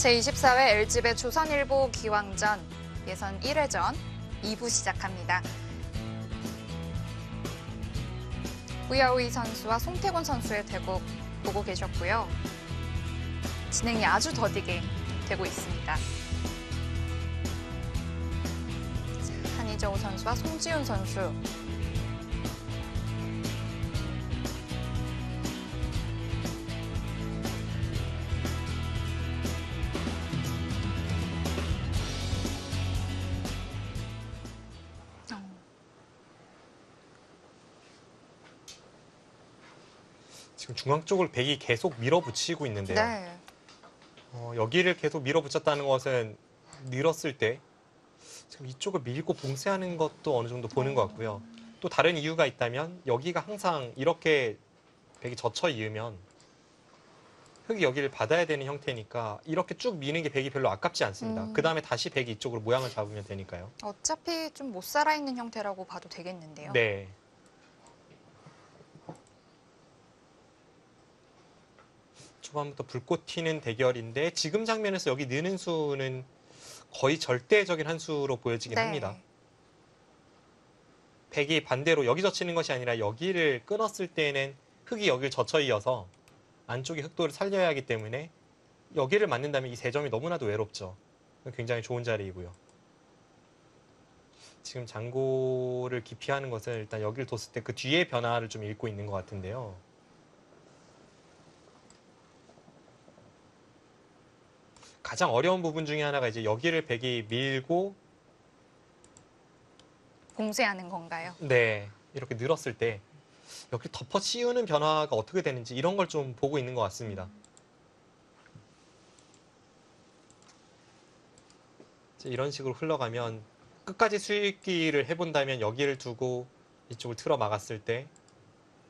제24회 LG배 조선일보 기왕전 예선 1회전 2부 시작합니다. 우야우이 선수와 송태곤 선수의 대국 보고 계셨고요. 진행이 아주 더디게 되고 있습니다. 한희저우 선수와 송지훈 선수. 지금 중앙 쪽을 백이 계속 밀어붙이고 있는데요. 네. 여기를 계속 밀어붙였다는 것은 늘었을 때 지금 이쪽을 밀고 봉쇄하는 것도 어느 정도 보는 것 같고요. 또 다른 이유가 있다면 여기가 항상 이렇게 백이 젖혀 이으면 흙이 여기를 받아야 되는 형태니까 이렇게 쭉 미는 게 백이 별로 아깝지 않습니다. 그 다음에 다시 백이 이쪽으로 모양을 잡으면 되니까요. 어차피 좀 못 살아있는 형태라고 봐도 되겠는데요. 네. 초반부터 불꽃 튀는 대결인데 지금 장면에서 여기 느는 수는 거의 절대적인 한 수로 보여지긴 합니다. 백이 반대로 여기 젖히는 것이 아니라 여기를 끊었을 때는 흙이 여기를 젖혀 이어서 안쪽에 흙도를 살려야 하기 때문에 여기를 맞는다면 이 세 점이 너무나도 외롭죠. 굉장히 좋은 자리이고요. 지금 장고를 기피하는 것은 일단 여기를 뒀을 때 그 뒤의 변화를 좀 읽고 있는 것 같은데요. 가장 어려운 부분 중에 하나가 이제 여기를 백이 밀고 봉쇄하는 건가요? 네, 이렇게 늘었을 때 여기 덮어 씌우는 변화가 어떻게 되는지 이런 걸 좀 보고 있는 것 같습니다. 이런 식으로 흘러가면 끝까지 수익기를 해본다면 여기를 두고 이쪽을 틀어 막았을 때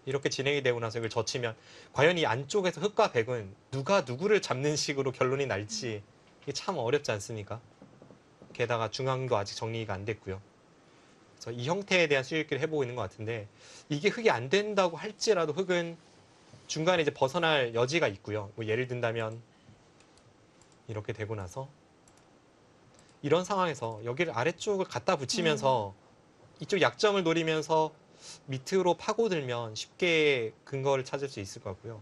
이렇게 진행이 되고 나서 이걸 젖히면 과연 이 안쪽에서 흙과 백은 누가 누구를 잡는 식으로 결론이 날지 이게 참 어렵지 않습니까? 게다가 중앙도 아직 정리가 안 됐고요. 그래서 이 형태에 대한 수익기를 해보고 있는 것 같은데 이게 흙이 안 된다고 할지라도 흙은 중간에 이제 벗어날 여지가 있고요. 뭐 예를 든다면 이렇게 되고 나서 이런 상황에서 여기를 아래쪽을 갖다 붙이면서 이쪽 약점을 노리면서 밑으로 파고들면 쉽게 근거를 찾을 수 있을 것 같고요.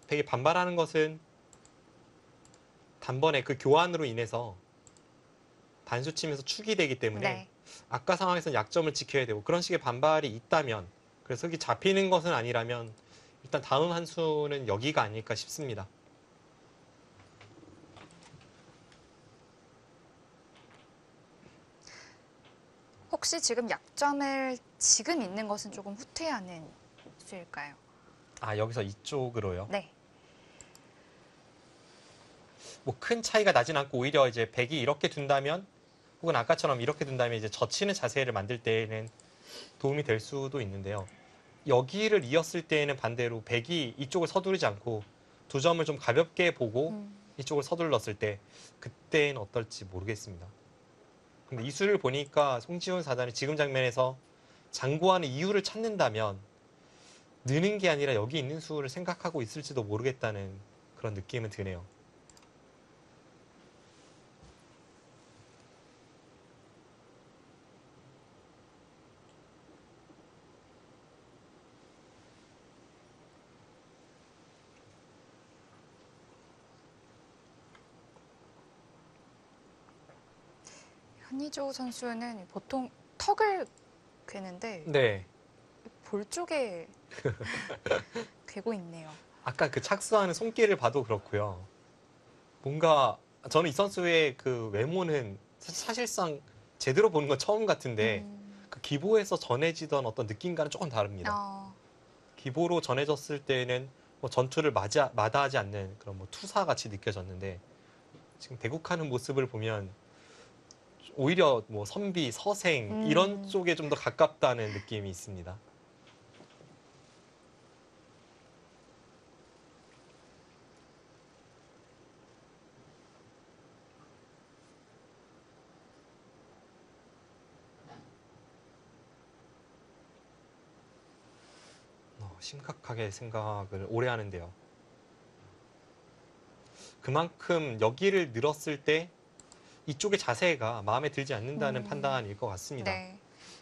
되게 반발하는 것은 단번에 그 교환으로 인해서 단수 치면서 축이 되기 때문에 아까 상황에서는 약점을 지켜야 되고 그런 식의 반발이 있다면 그래서 여기 잡히는 것은 아니라면 일단 다음 한 수는 여기가 아닐까 싶습니다. 혹시 지금 약점을 지금 있는 것은 조금 후퇴하는 수일까요? 아, 여기서 이쪽으로요? 네. 뭐 큰 차이가 나진 않고 오히려 이제 백이 이렇게 둔다면 혹은 아까처럼 이렇게 둔다면 이제 젖히는 자세를 만들 때에는 도움이 될 수도 있는데요. 여기를 이었을 때에는 반대로 백이 이쪽을 서두르지 않고 두 점을 좀 가볍게 보고 이쪽을 서둘렀을 때 그때는 어떨지 모르겠습니다. 근데 이 수를 보니까 송지훈 사단이 지금 장면에서 장고하는 이유를 찾는다면 느는 게 아니라 여기 있는 수를 생각하고 있을지도 모르겠다는 그런 느낌은 드네요. 한희저우 선수는 보통 턱을 괴는데 네. 볼 쪽에 괴고 있네요. 아까 그 착수하는 손길을 봐도 그렇고요. 뭔가 저는 이 선수의 그 외모는 사실상 제대로 보는 건 처음 같은데 그 기보에서 전해지던 어떤 느낌과는 조금 다릅니다. 기보로 전해졌을 때는 뭐 전투를 마다하지 않는 그런 뭐 투사같이 느껴졌는데 지금 대국하는 모습을 보면 오히려 뭐 선비, 서생 이런 쪽에 좀 더 가깝다는 느낌이 있습니다. 심각하게 생각을 오래 하는데요. 그만큼 여기를 늘었을 때 이쪽의 자세가 마음에 들지 않는다는 음. 판단일 것 같습니다. 네.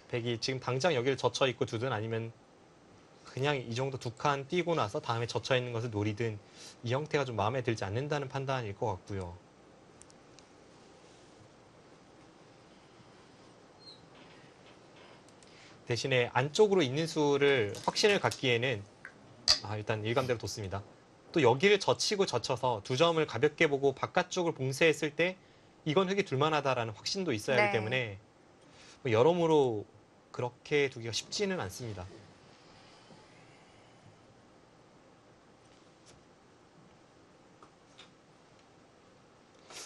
백이 지금 당장 여기를 젖혀 있고 두든 아니면 그냥 이 정도 두 칸 띄고 나서 다음에 젖혀 있는 것을 노리든 이 형태가 좀 마음에 들지 않는다는 판단일 것 같고요. 대신에 안쪽으로 있는 수를 확신을 갖기에는 일단 일감대로 뒀습니다. 또 여기를 젖히고 젖혀서 두 점을 가볍게 보고 바깥쪽을 봉쇄했을 때 이건 흙이 둘만하다라는 확신도 있어야 하기 네. 때문에 여러모로 그렇게 두기가 쉽지는 않습니다.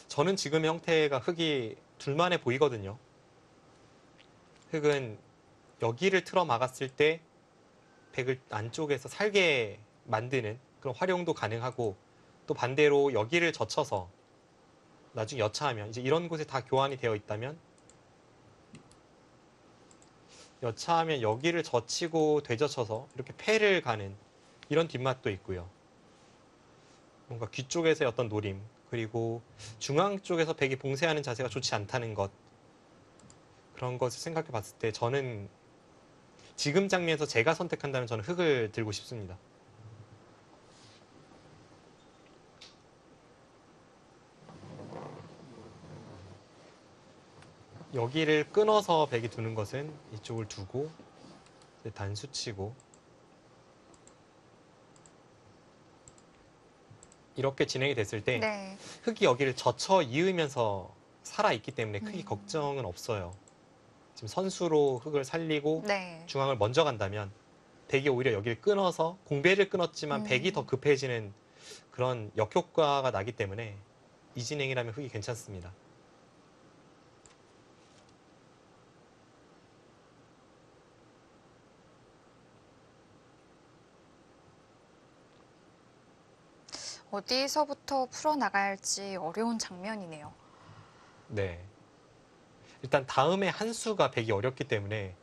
저는 지금 형태가 흙이 둘만해 보이거든요. 흙은 여기를 틀어 막았을 때 백을 안쪽에서 살게 만드는 그런 활용도 가능하고 또 반대로 여기를 젖혀서 나중에 여차하면 이제 이런 곳에 다 교환이 되어 있다면 여차하면 여기를 젖히고 되젖혀서 이렇게 패를 가는 이런 뒷맛도 있고요. 뭔가 귀 쪽에서의 어떤 노림 그리고 중앙 쪽에서 백이 봉쇄하는 자세가 좋지 않다는 것 그런 것을 생각해 봤을 때 저는 지금 장면에서 제가 선택한다면 저는 흙을 들고 싶습니다. 여기를 끊어서 백이 두는 것은 이쪽을 두고 단수 치고 이렇게 진행이 됐을 때 네. 흙이 여기를 젖혀 이으면서 살아있기 때문에 크게 걱정은 없어요. 지금 선수로 흙을 살리고 네. 중앙을 먼저 간다면 백이 오히려 여기를 끊어서 공배를 끊었지만 백이 더 급해지는 그런 역효과가 나기 때문에 이 진행이라면 흙이 괜찮습니다. 어디서부터 풀어나갈지 어려운 장면이네요. 네. 일단 다음에 한 수가 백이 어렵기 때문에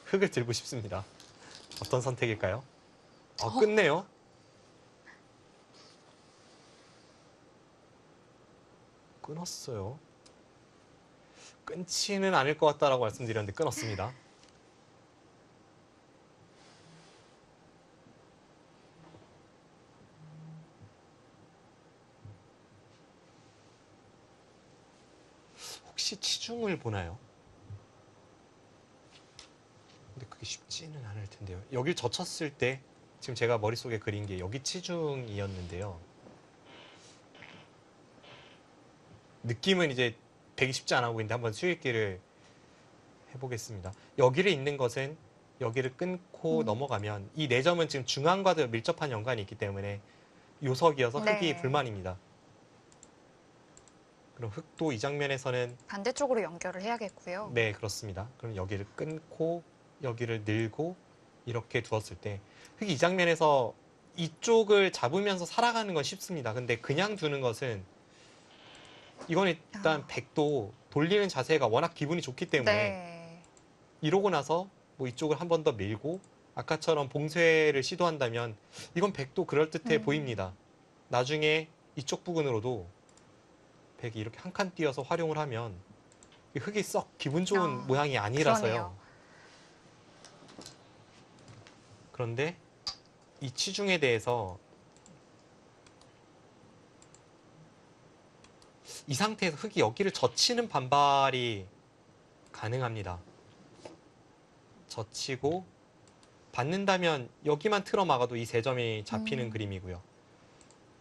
흙을 들고 싶습니다. 어떤 선택일까요? 끝내요. 끊었어요. 끊지는 않을 것 같다라고 말씀드렸는데 끊었습니다. 혹시 치중을 보나요? 근데 그게 쉽지는 않을 텐데요. 여길 젖혔을 때 지금 제가 머릿속에 그린 게 여기 치중이었는데요. 느낌은 이제 되게 쉽지 않아 보이는데 한번 수익기를 해보겠습니다. 여기를 있는 것은 여기를 끊고 넘어가면 이 네 점은 지금 중앙과도 밀접한 연관이 있기 때문에 요석이어서 흙이 네. 불만입니다. 그럼 흙도 이 장면에서는 반대쪽으로 연결을 해야겠고요. 네, 그렇습니다. 그럼 여기를 끊고 여기를 늘고 이렇게 두었을 때 흙이 이 장면에서 이쪽을 잡으면서 살아가는 건 쉽습니다. 근데 그냥 두는 것은 이건 일단 백도 돌리는 자세가 워낙 기분이 좋기 때문에 네. 이러고 나서 뭐 이쪽을 한 번 더 밀고 아까처럼 봉쇄를 시도한다면 이건 백도 그럴듯해 보입니다. 나중에 이쪽 부근으로도 백이 이렇게 한 칸 띄어서 활용을 하면 이 흙이 썩 기분 좋은 모양이 아니라서요. 그러네요. 그런데 이 치중에 대해서 이 상태에서 흙이 여기를 젖히는 반발이 가능합니다. 젖히고 받는다면 여기만 틀어 막아도 이 세 점이 잡히는 그림이고요.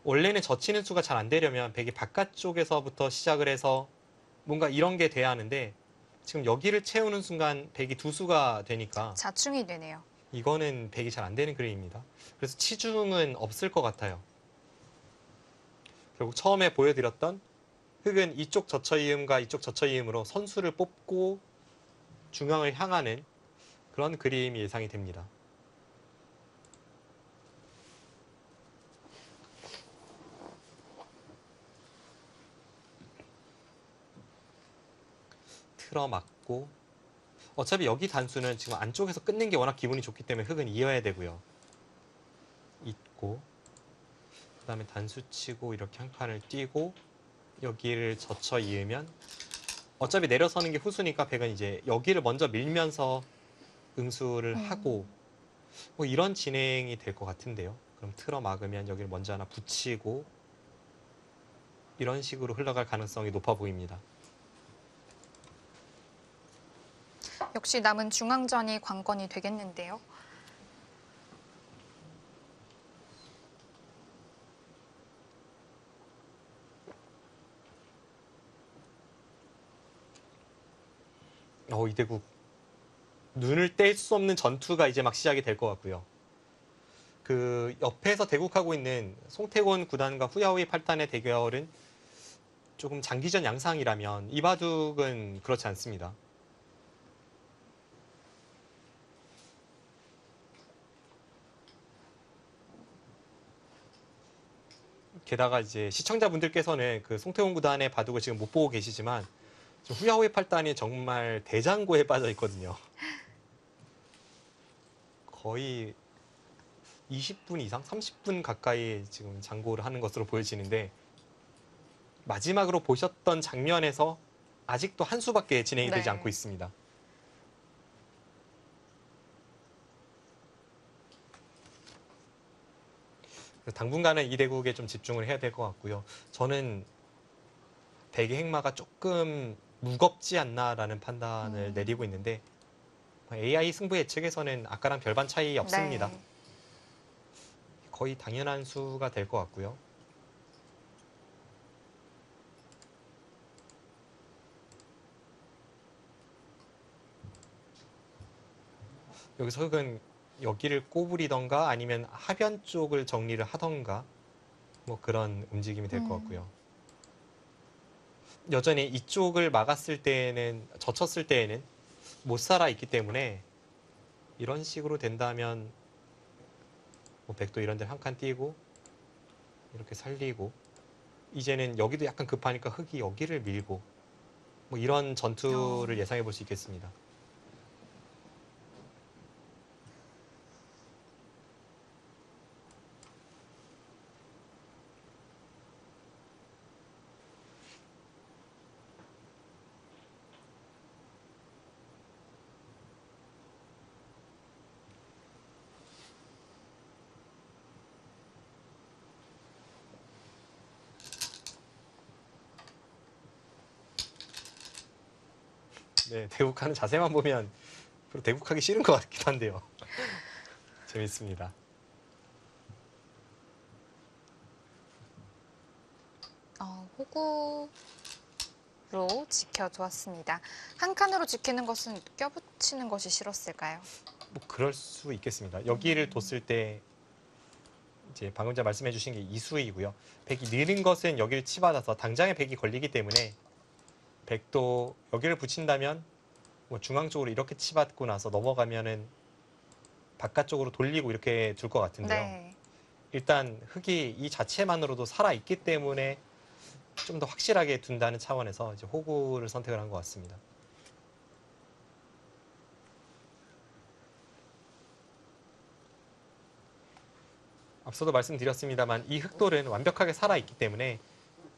원래는 젖히는 수가 잘 안 되려면 백이 바깥쪽에서부터 시작을 해서 뭔가 이런 게 돼야 하는데 지금 여기를 채우는 순간 백이 두 수가 되니까 자충이 되네요. 이거는 백이 잘 안 되는 그림입니다. 그래서 치중은 없을 것 같아요. 결국 처음에 보여드렸던 흙은 이쪽 젖혀이음과 이쪽 젖혀이음으로 선수를 뽑고 중앙을 향하는 그런 그림이 예상이 됩니다. 틀어막고 어차피 여기 단수는 지금 안쪽에서 끊는 게 워낙 기분이 좋기 때문에 흙은 이어야 되고요. 있고 그다음에 단수 치고 이렇게 한 칸을 띄고 여기를 젖혀 이으면 어차피 내려서는 게 후수니까 백은 이제 여기를 먼저 밀면서 응수를 하고 뭐 이런 진행이 될 것 같은데요. 그럼 틀어 막으면 여기를 먼저 하나 붙이고 이런 식으로 흘러갈 가능성이 높아 보입니다. 역시 남은 중앙전이 관건이 되겠는데요. 이대국 눈을 뗄 수 없는 전투가 이제 막 시작이 될 것 같고요. 그 옆에서 대국하고 있는 송태곤 구단과 후야오이 8단의 대결은 조금 장기전 양상이라면 이바둑은 그렇지 않습니다. 게다가 이제 시청자분들께서는 그 송태곤 구단의 바둑을 지금 못 보고 계시지만 후야오이 8단이 정말 대장고에 빠져 있거든요. 거의 20분 이상, 30분 가까이 지금 장고를 하는 것으로 보여지는데 마지막으로 보셨던 장면에서 아직도 한 수밖에 진행이 되지 네. 않고 있습니다. 당분간은 이 대국에 좀 집중을 해야 될 것 같고요. 저는 백의 행마가 조금 무겁지 않나라는 판단을 내리고 있는데 AI 승부 예측에서는 아까랑 별반 차이 없습니다. 네. 거의 당연한 수가 될 것 같고요. 여기서 흑은 여기를 꼬부리던가 아니면 하변 쪽을 정리를 하던가 뭐 그런 움직임이 될 것 같고요. 여전히 이쪽을 막았을 때에는 젖혔을 때에는 못 살아 있기 때문에 이런 식으로 된다면 뭐 백도 이런 데 한 칸 띄고 이렇게 살리고 이제는 여기도 약간 급하니까 흑이 여기를 밀고 뭐 이런 전투를 예상해 볼 수 있겠습니다. 네, 대국하는 자세만 보면 별로 대국하기 싫은 것 같기도 한데요. 재밌습니다. 호구로 지켜두었습니다. 한 칸으로 지키는 것은 껴붙이는 것이 싫었을까요? 뭐 그럴 수 있겠습니다. 여기를 뒀을 때 이제 방금 전에 말씀해 주신 게 이수이고요. 백이 느린 것은 여기를 치받아서 당장에 백이 걸리기 때문에 백도 여기를 붙인다면 뭐 중앙 쪽으로 이렇게 치받고 나서 넘어가면은 바깥쪽으로 돌리고 이렇게 둘 것 같은데요. 네. 일단 흑이 이 자체만으로도 살아 있기 때문에 좀 더 확실하게 둔다는 차원에서 이제 호구를 선택을 한 것 같습니다. 앞서도 말씀드렸습니다만 이 흑돌은 완벽하게 살아 있기 때문에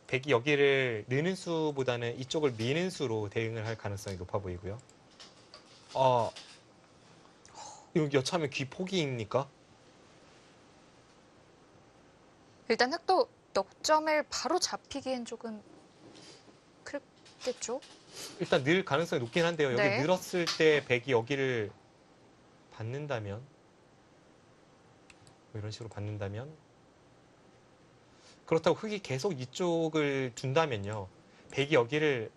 백이 여기를 느는 수보다는 이쪽을 미는 수로 대응을 할 가능성이 높아 보이고요. 이거 여차하면 귀 포기입니까? 일단 흑도 넉점을 바로 잡히기엔 조금 크겠죠? 일단 늘 가능성이 높긴 한데요. 여기 네. 늘었을 때 백이 여기를 받는다면 뭐 이런 식으로 받는다면 그렇다고 흑이 계속 이쪽을 둔다면요. 백이 여기를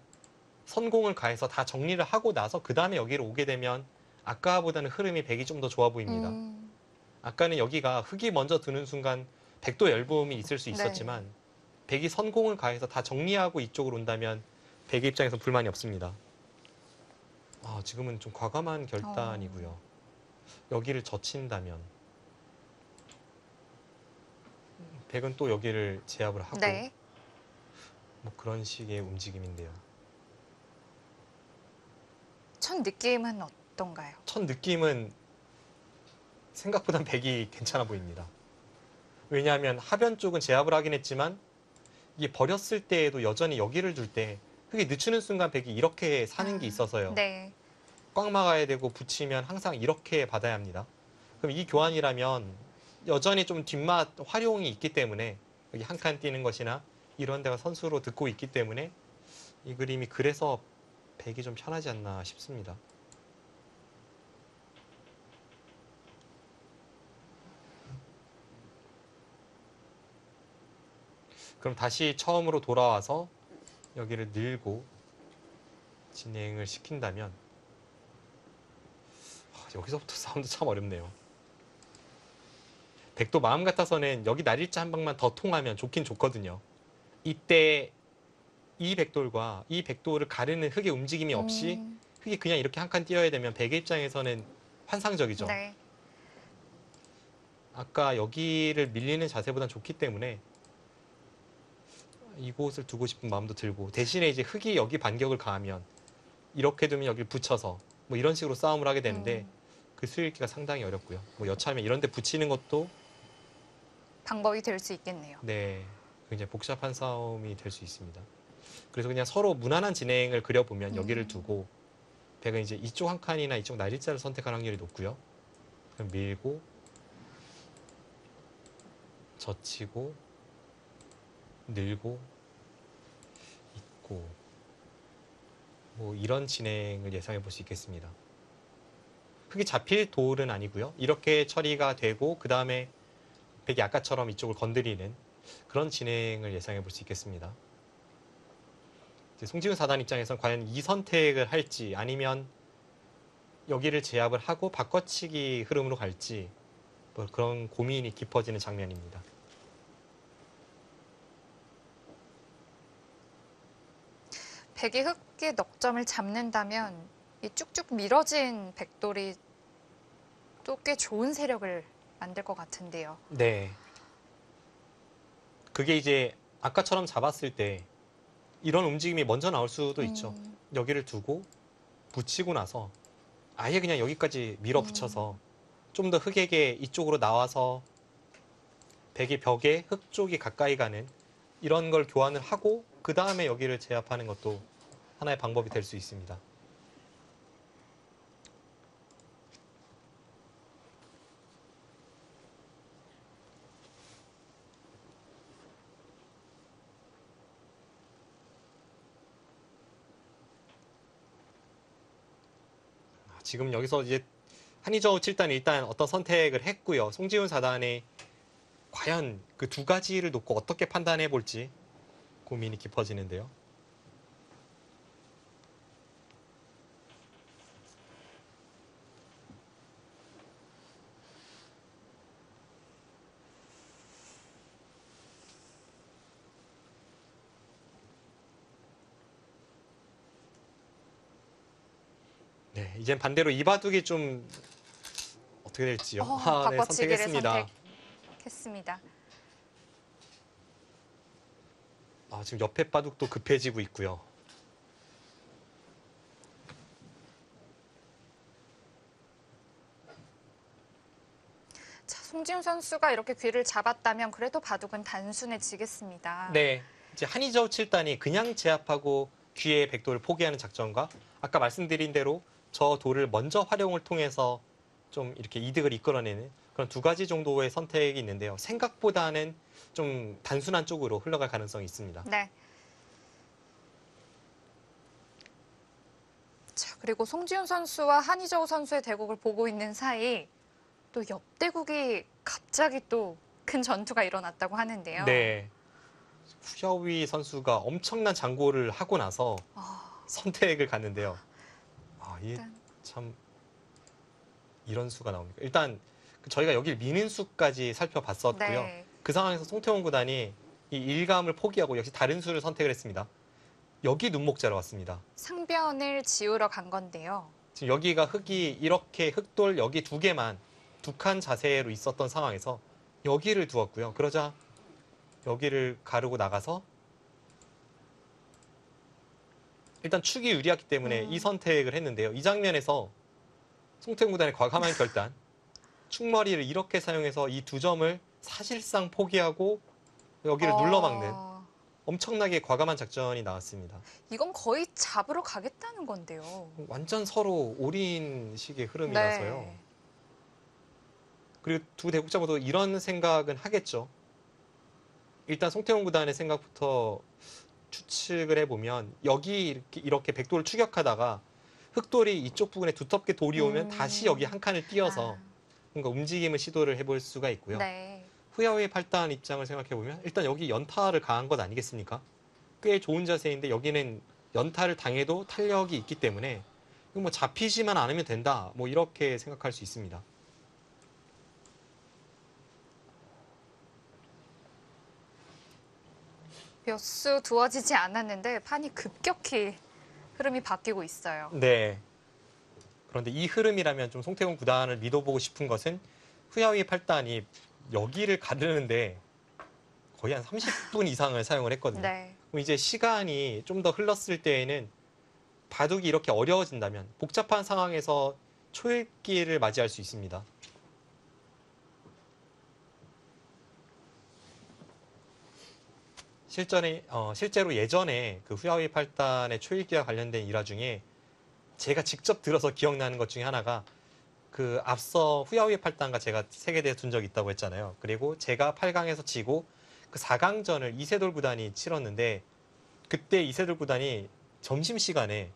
선공을 가해서 다 정리를 하고 나서 그 다음에 여기를 오게 되면 아까보다는 흐름이 백이 좀 더 좋아 보입니다. 아까는 여기가 흑이 먼저 드는 순간 백도 열분이 있을 수 있었지만 백이 선공을 가해서 다 정리하고 이쪽으로 온다면 백의 입장에서 불만이 없습니다. 지금은 좀 과감한 결단이고요. 여기를 젖힌다면 백은 또 여기를 제압을 하고 네. 뭐 그런 식의 움직임인데요. 첫 느낌은 어떤가요? 첫 느낌은 생각보단 백이 괜찮아 보입니다. 왜냐하면 하변 쪽은 제압을 하긴 했지만 이게 버렸을 때에도 여전히 여기를 둘 때 흙이 늦추는 순간 백이 이렇게 사는 게 있어서요. 네. 꽉 막아야 되고 붙이면 항상 이렇게 받아야 합니다. 그럼 이 교환이라면 여전히 좀 뒷맛 활용이 있기 때문에 여기 한 칸 띄는 것이나 이런 데가 선수로 듣고 있기 때문에 이 그림이 그래서 백이 좀 편하지 않나 싶습니다. 그럼 다시 처음으로 돌아와서 여기를 늘고 진행을 시킨다면 여기서부터 싸움도 참 어렵네요. 백도 마음 같아서는 여기 날일자 한 방만 더 통하면 좋긴 좋거든요. 이때 이 백돌과 이 백돌을 가르는 흙의 움직임이 없이 흙이 그냥 이렇게 한 칸 띄어야 되면 백의 입장에서는 환상적이죠. 네. 아까 여기를 밀리는 자세보단 좋기 때문에 이곳을 두고 싶은 마음도 들고 대신에 이제 흙이 여기 반격을 가하면 이렇게 두면 여기를 붙여서 뭐 이런 식으로 싸움을 하게 되는데 그 수익기가 상당히 어렵고요. 뭐 여차하면 이런 데 붙이는 것도 방법이 될 수 있겠네요. 네, 굉장히 복잡한 싸움이 될 수 있습니다. 그래서 그냥 서로 무난한 진행을 그려보면 여기를 두고 백은 이제 이쪽 한 칸이나 이쪽 날일자를 선택할 확률이 높고요. 그럼 밀고 젖히고 늘고 있고 뭐 이런 진행을 예상해 볼 수 있겠습니다. 흙이 잡힐 돌은 아니고요. 이렇게 처리가 되고 그 다음에 백이 아까처럼 이쪽을 건드리는 그런 진행을 예상해 볼 수 있겠습니다. 이제 송지훈 사단 입장에서는 과연 이 선택을 할지 아니면 여기를 제압을 하고 바꿔치기 흐름으로 갈지 뭐 그런 고민이 깊어지는 장면입니다. 백이 흙의 넉점을 잡는다면 이 쭉쭉 밀어진 백돌이 또 꽤 좋은 세력을 만들 것 같은데요. 네. 그게 이제 아까처럼 잡았을 때 이런 움직임이 먼저 나올 수도 있죠. 여기를 두고 붙이고 나서 아예 그냥 여기까지 밀어붙여서 좀 더 흙에게 이쪽으로 나와서 백이 벽에 흙 쪽이 가까이 가는 이런 걸 교환을 하고 그 다음에 여기를 제압하는 것도 하나의 방법이 될 수 있습니다. 지금 여기서 이제 한의저우 7단 일단 어떤 선택을 했고요. 송지훈 사단이 과연 그 두 가지를 놓고 어떻게 판단해 볼지 고민이 깊어지는데요. 네, 이젠 반대로 이바둑이 좀 어떻게 될지요. 네, 바꿔치기를 선택했습니다. 선택했습니다. 지금 옆에 바둑도 급해지고 있고요. 자, 송지훈 선수가 이렇게 귀를 잡았다면 그래도 바둑은 단순해지겠습니다. 네, 이제 한의저우 7단이 그냥 제압하고 귀의 백돌을 포기하는 작전과 아까 말씀드린 대로 저 돌을 먼저 활용을 통해서 좀 이렇게 이득을 이끌어내는 그런 두 가지 정도의 선택이 있는데요. 생각보다는 좀 단순한 쪽으로 흘러갈 가능성이 있습니다. 네. 자, 그리고 송지훈 선수와 한희저우 선수의 대국을 보고 있는 사이 또 옆대국이 갑자기 또 큰 전투가 일어났다고 하는데요. 네. 후야위 선수가 엄청난 장고를 하고 나서 선택을 갔는데요. 이게 참 이런 수가 나옵니까? 일단 저희가 여기를 미는 수까지 살펴봤었고요. 네. 그 상황에서 송태원 구단이 이 일감을 포기하고 역시 다른 수를 선택을 했습니다. 여기 눈목자로 왔습니다. 상변을 지우러 간 건데요. 지금 여기가 흙이 이렇게 흙돌 여기 두 개만 두 칸 자세로 있었던 상황에서 여기를 두었고요. 그러자 여기를 가르고 나가서 일단 축이 유리했기 때문에 이 선택을 했는데요. 이 장면에서 송태훈 구단의 과감한 결단, 축머리를 이렇게 사용해서 이 두 점을 사실상 포기하고 여기를 눌러막는 어, 엄청나게 과감한 작전이 나왔습니다. 이건 거의 잡으러 가겠다는 건데요. 완전 서로 올인식의 흐름이라서요. 네. 그리고 두 대국자 모두 이런 생각은 하겠죠. 일단 송태용 구단의 생각부터 추측을 해보면 여기 이렇게 백돌을 추격하다가 흑돌이 이쪽 부분에 두텁게 돌이 오면 다시 여기 한 칸을 띄어서 뭔가 움직임을 시도를 해볼 수가 있고요. 네. 후야오의 팔단 입장을 생각해보면 일단 여기 연타를 가한 것 아니겠습니까? 꽤 좋은 자세인데 여기는 연타를 당해도 탄력이 있기 때문에 이거 뭐 잡히지만 않으면 된다. 뭐 이렇게 생각할 수 있습니다. 몇 수 두어지지 않았는데 판이 급격히 흐름이 바뀌고 있어요. 네. 그런데 이 흐름이라면 좀 송태곤 구단을 믿어보고 싶은 것은 후야오의 팔단이 여기를 가르는데 거의 한 30분 이상을 사용을 했거든요. 네. 그럼 이제 시간이 좀 더 흘렀을 때에는 바둑이 이렇게 어려워진다면 복잡한 상황에서 초읽기를 맞이할 수 있습니다. 실제로 예전에 그 후야오이 팔단의 초읽기와 관련된 일화 중에 제가 직접 들어서 기억나는 것 중에 하나가 그 앞서 후야오이 팔단과 제가 세계대회 둔 적이 있다고 했잖아요. 그리고 제가 8강에서 지고 그 4강전을 이세돌 구단이 치렀는데 그때 이세돌 구단이 점심시간에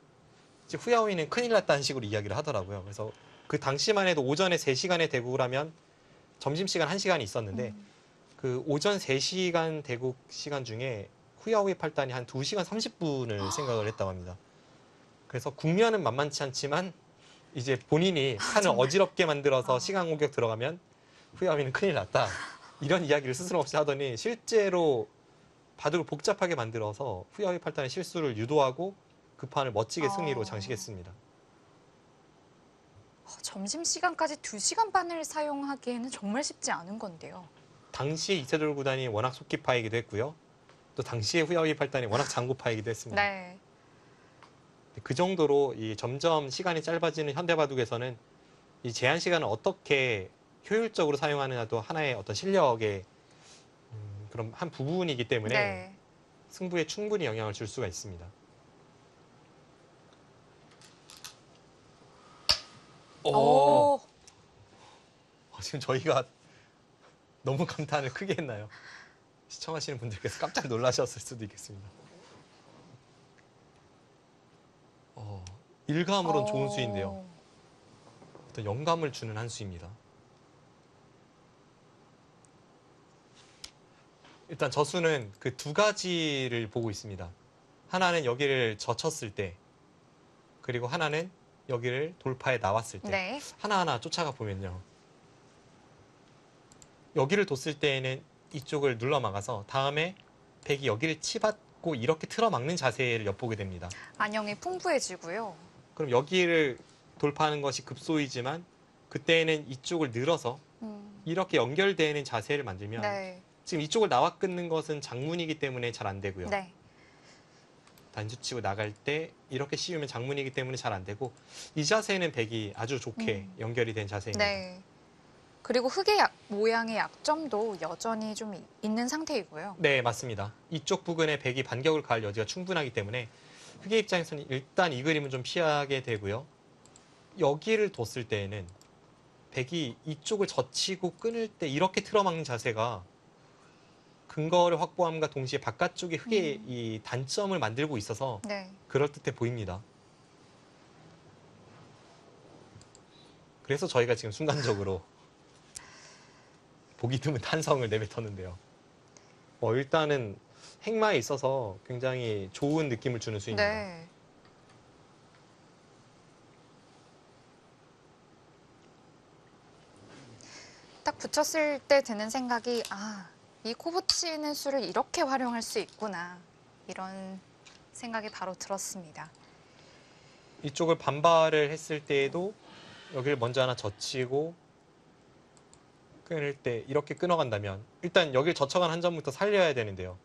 후야오이는 큰일 났다는 식으로 이야기를 하더라고요. 그래서 그 당시만 해도 오전에 3시간의 대국을 점심시간 1시간이 있었는데 그 오전 3시간 대국 시간 중에 후야오이 팔단이 한 2시간 30분을 생각을 했다고 합니다. 그래서 국면은 만만치 않지만 이제 본인이 판을 정말? 어지럽게 만들어서 시간 공격 들어가면 후야오이는 큰일 났다. 이런 이야기를 스스럼 없이 하더니 실제로 바둑을 복잡하게 만들어서 후야오이 팔단의 실수를 유도하고 그 판을 멋지게 승리로 장식했습니다. 점심시간까지 2시간 반을 사용하기에는 정말 쉽지 않은 건데요. 당시에 이세돌 구단이 워낙 속기파이기도 했고요. 또 당시에 후야오이 팔단이 워낙 장구파이기도 했습니다. 네. 그 정도로 이 점점 시간이 짧아지는 현대바둑에서는 이 제한 시간을 어떻게 효율적으로 사용하느냐도 하나의 어떤 실력의 그런 한 부분이기 때문에 네. 승부에 충분히 영향을 줄 수가 있습니다. 오. 지금 저희가 너무 감탄을 크게 했나요? 시청하시는 분들께서 깜짝 놀라셨을 수도 있겠습니다. 일감으론 좋은 수인데요. 어떤 영감을 주는 한 수입니다. 일단 저 수는 그 두 가지를 보고 있습니다. 하나는 여기를 젖혔을 때, 그리고 하나는 여기를 돌파해 나왔을 때. 네. 하나하나 쫓아가 보면요. 여기를 뒀을 때에는 이쪽을 눌러 막아서 다음에 백이 여기를 치받고 이렇게 틀어 막는 자세를 엿보게 됩니다. 안형이 풍부해지고요. 그럼 여기를 돌파하는 것이 급소이지만 그때에는 이쪽을 늘어서 이렇게 연결되는 자세를 만들면 네. 지금 이쪽을 나와 끊는 것은 장문이기 때문에 잘 안 되고요. 네. 단수치고 나갈 때 이렇게 씌우면 장문이기 때문에 잘 안 되고 이 자세는 백이 아주 좋게 연결이 된 자세입니다. 네. 그리고 흙의 모양의 약점도 여전히 좀 있는 상태이고요. 네, 맞습니다. 이쪽 부근에 백이 반격을 가할 여지가 충분하기 때문에 흑의 입장에서는 일단 이 그림은 좀 피하게 되고요. 여기를 뒀을 때에는 백이 이쪽을 젖히고 끊을 때 이렇게 틀어막는 자세가 근거를 확보함과 동시에 바깥쪽에 흑의 이 단점을 만들고 있어서 네. 그럴듯해 보입니다. 그래서 저희가 지금 순간적으로 보기 드문 탄성을 내뱉었는데요. 일단은 행마에 있어서 굉장히 좋은 느낌을 주는 수입니다. 네. 딱 붙였을 때 드는 생각이 이 코브치는 수를 이렇게 활용할 수 있구나. 이런 생각이 바로 들었습니다. 이쪽을 반발을 했을 때에도 여기를 먼저 하나 젖히고 끊을 때 이렇게 끊어간다면 일단 여기를 젖혀간 한 점부터 살려야 되는데요.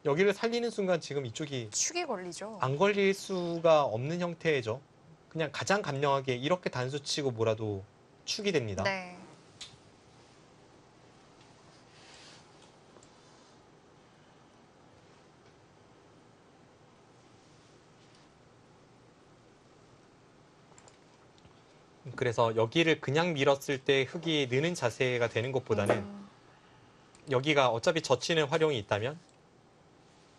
여기를 살리는 순간 지금 이쪽이 축이 걸리죠. 안 걸릴 수가 없는 형태죠. 그냥 가장 감명하게 이렇게 단수 치고 몰아도 축이 됩니다. 네. 그래서 여기를 그냥 밀었을 때 흙이 느는 자세가 되는 것보다는 여기가 어차피 젖히는 활용이 있다면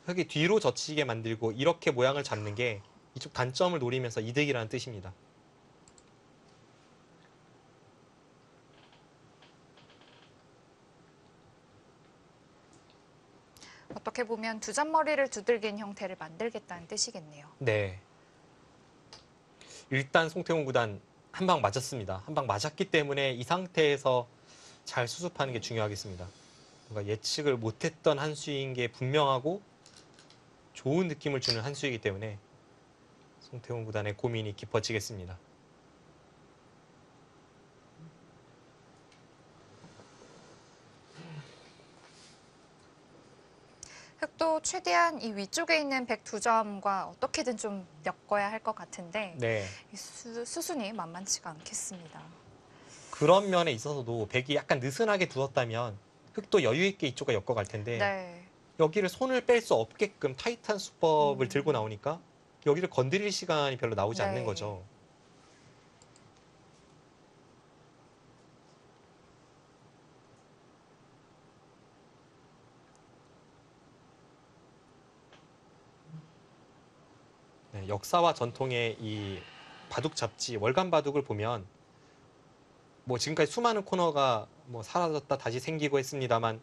흙이 뒤로 젖히게 만들고 이렇게 모양을 잡는 게 이쪽 단점을 노리면서 이득이라는 뜻입니다. 어떻게 보면 두 잔머리를 두들긴 형태를 만들겠다는 뜻이겠네요. 네. 일단 송태훈 구단 한 방 맞았습니다. 한 방 맞았기 때문에 이 상태에서 잘 수습하는 게 중요하겠습니다. 뭔가 예측을 못했던 한 수인 게 분명하고 좋은 느낌을 주는 한 수이기 때문에 송태훈 구단의 고민이 깊어지겠습니다. 흙도 최대한 이 위쪽에 있는 102점과 어떻게든 좀 엮어야 할 것 같은데 네. 이 수순이 만만치가 않겠습니다. 그런 면에 있어서도 백이 약간 느슨하게 두었다면 흙도 여유 있게 이쪽과 엮어갈 텐데 네. 여기를 손을 뺄 수 없게끔 타이트한 수법을 들고 나오니까 여기를 건드릴 시간이 별로 나오지 네. 않는 거죠. 네, 역사와 전통의 이 바둑 잡지, 월간 바둑을 보면 뭐 지금까지 수많은 코너가 뭐 사라졌다 다시 생기고 했습니다만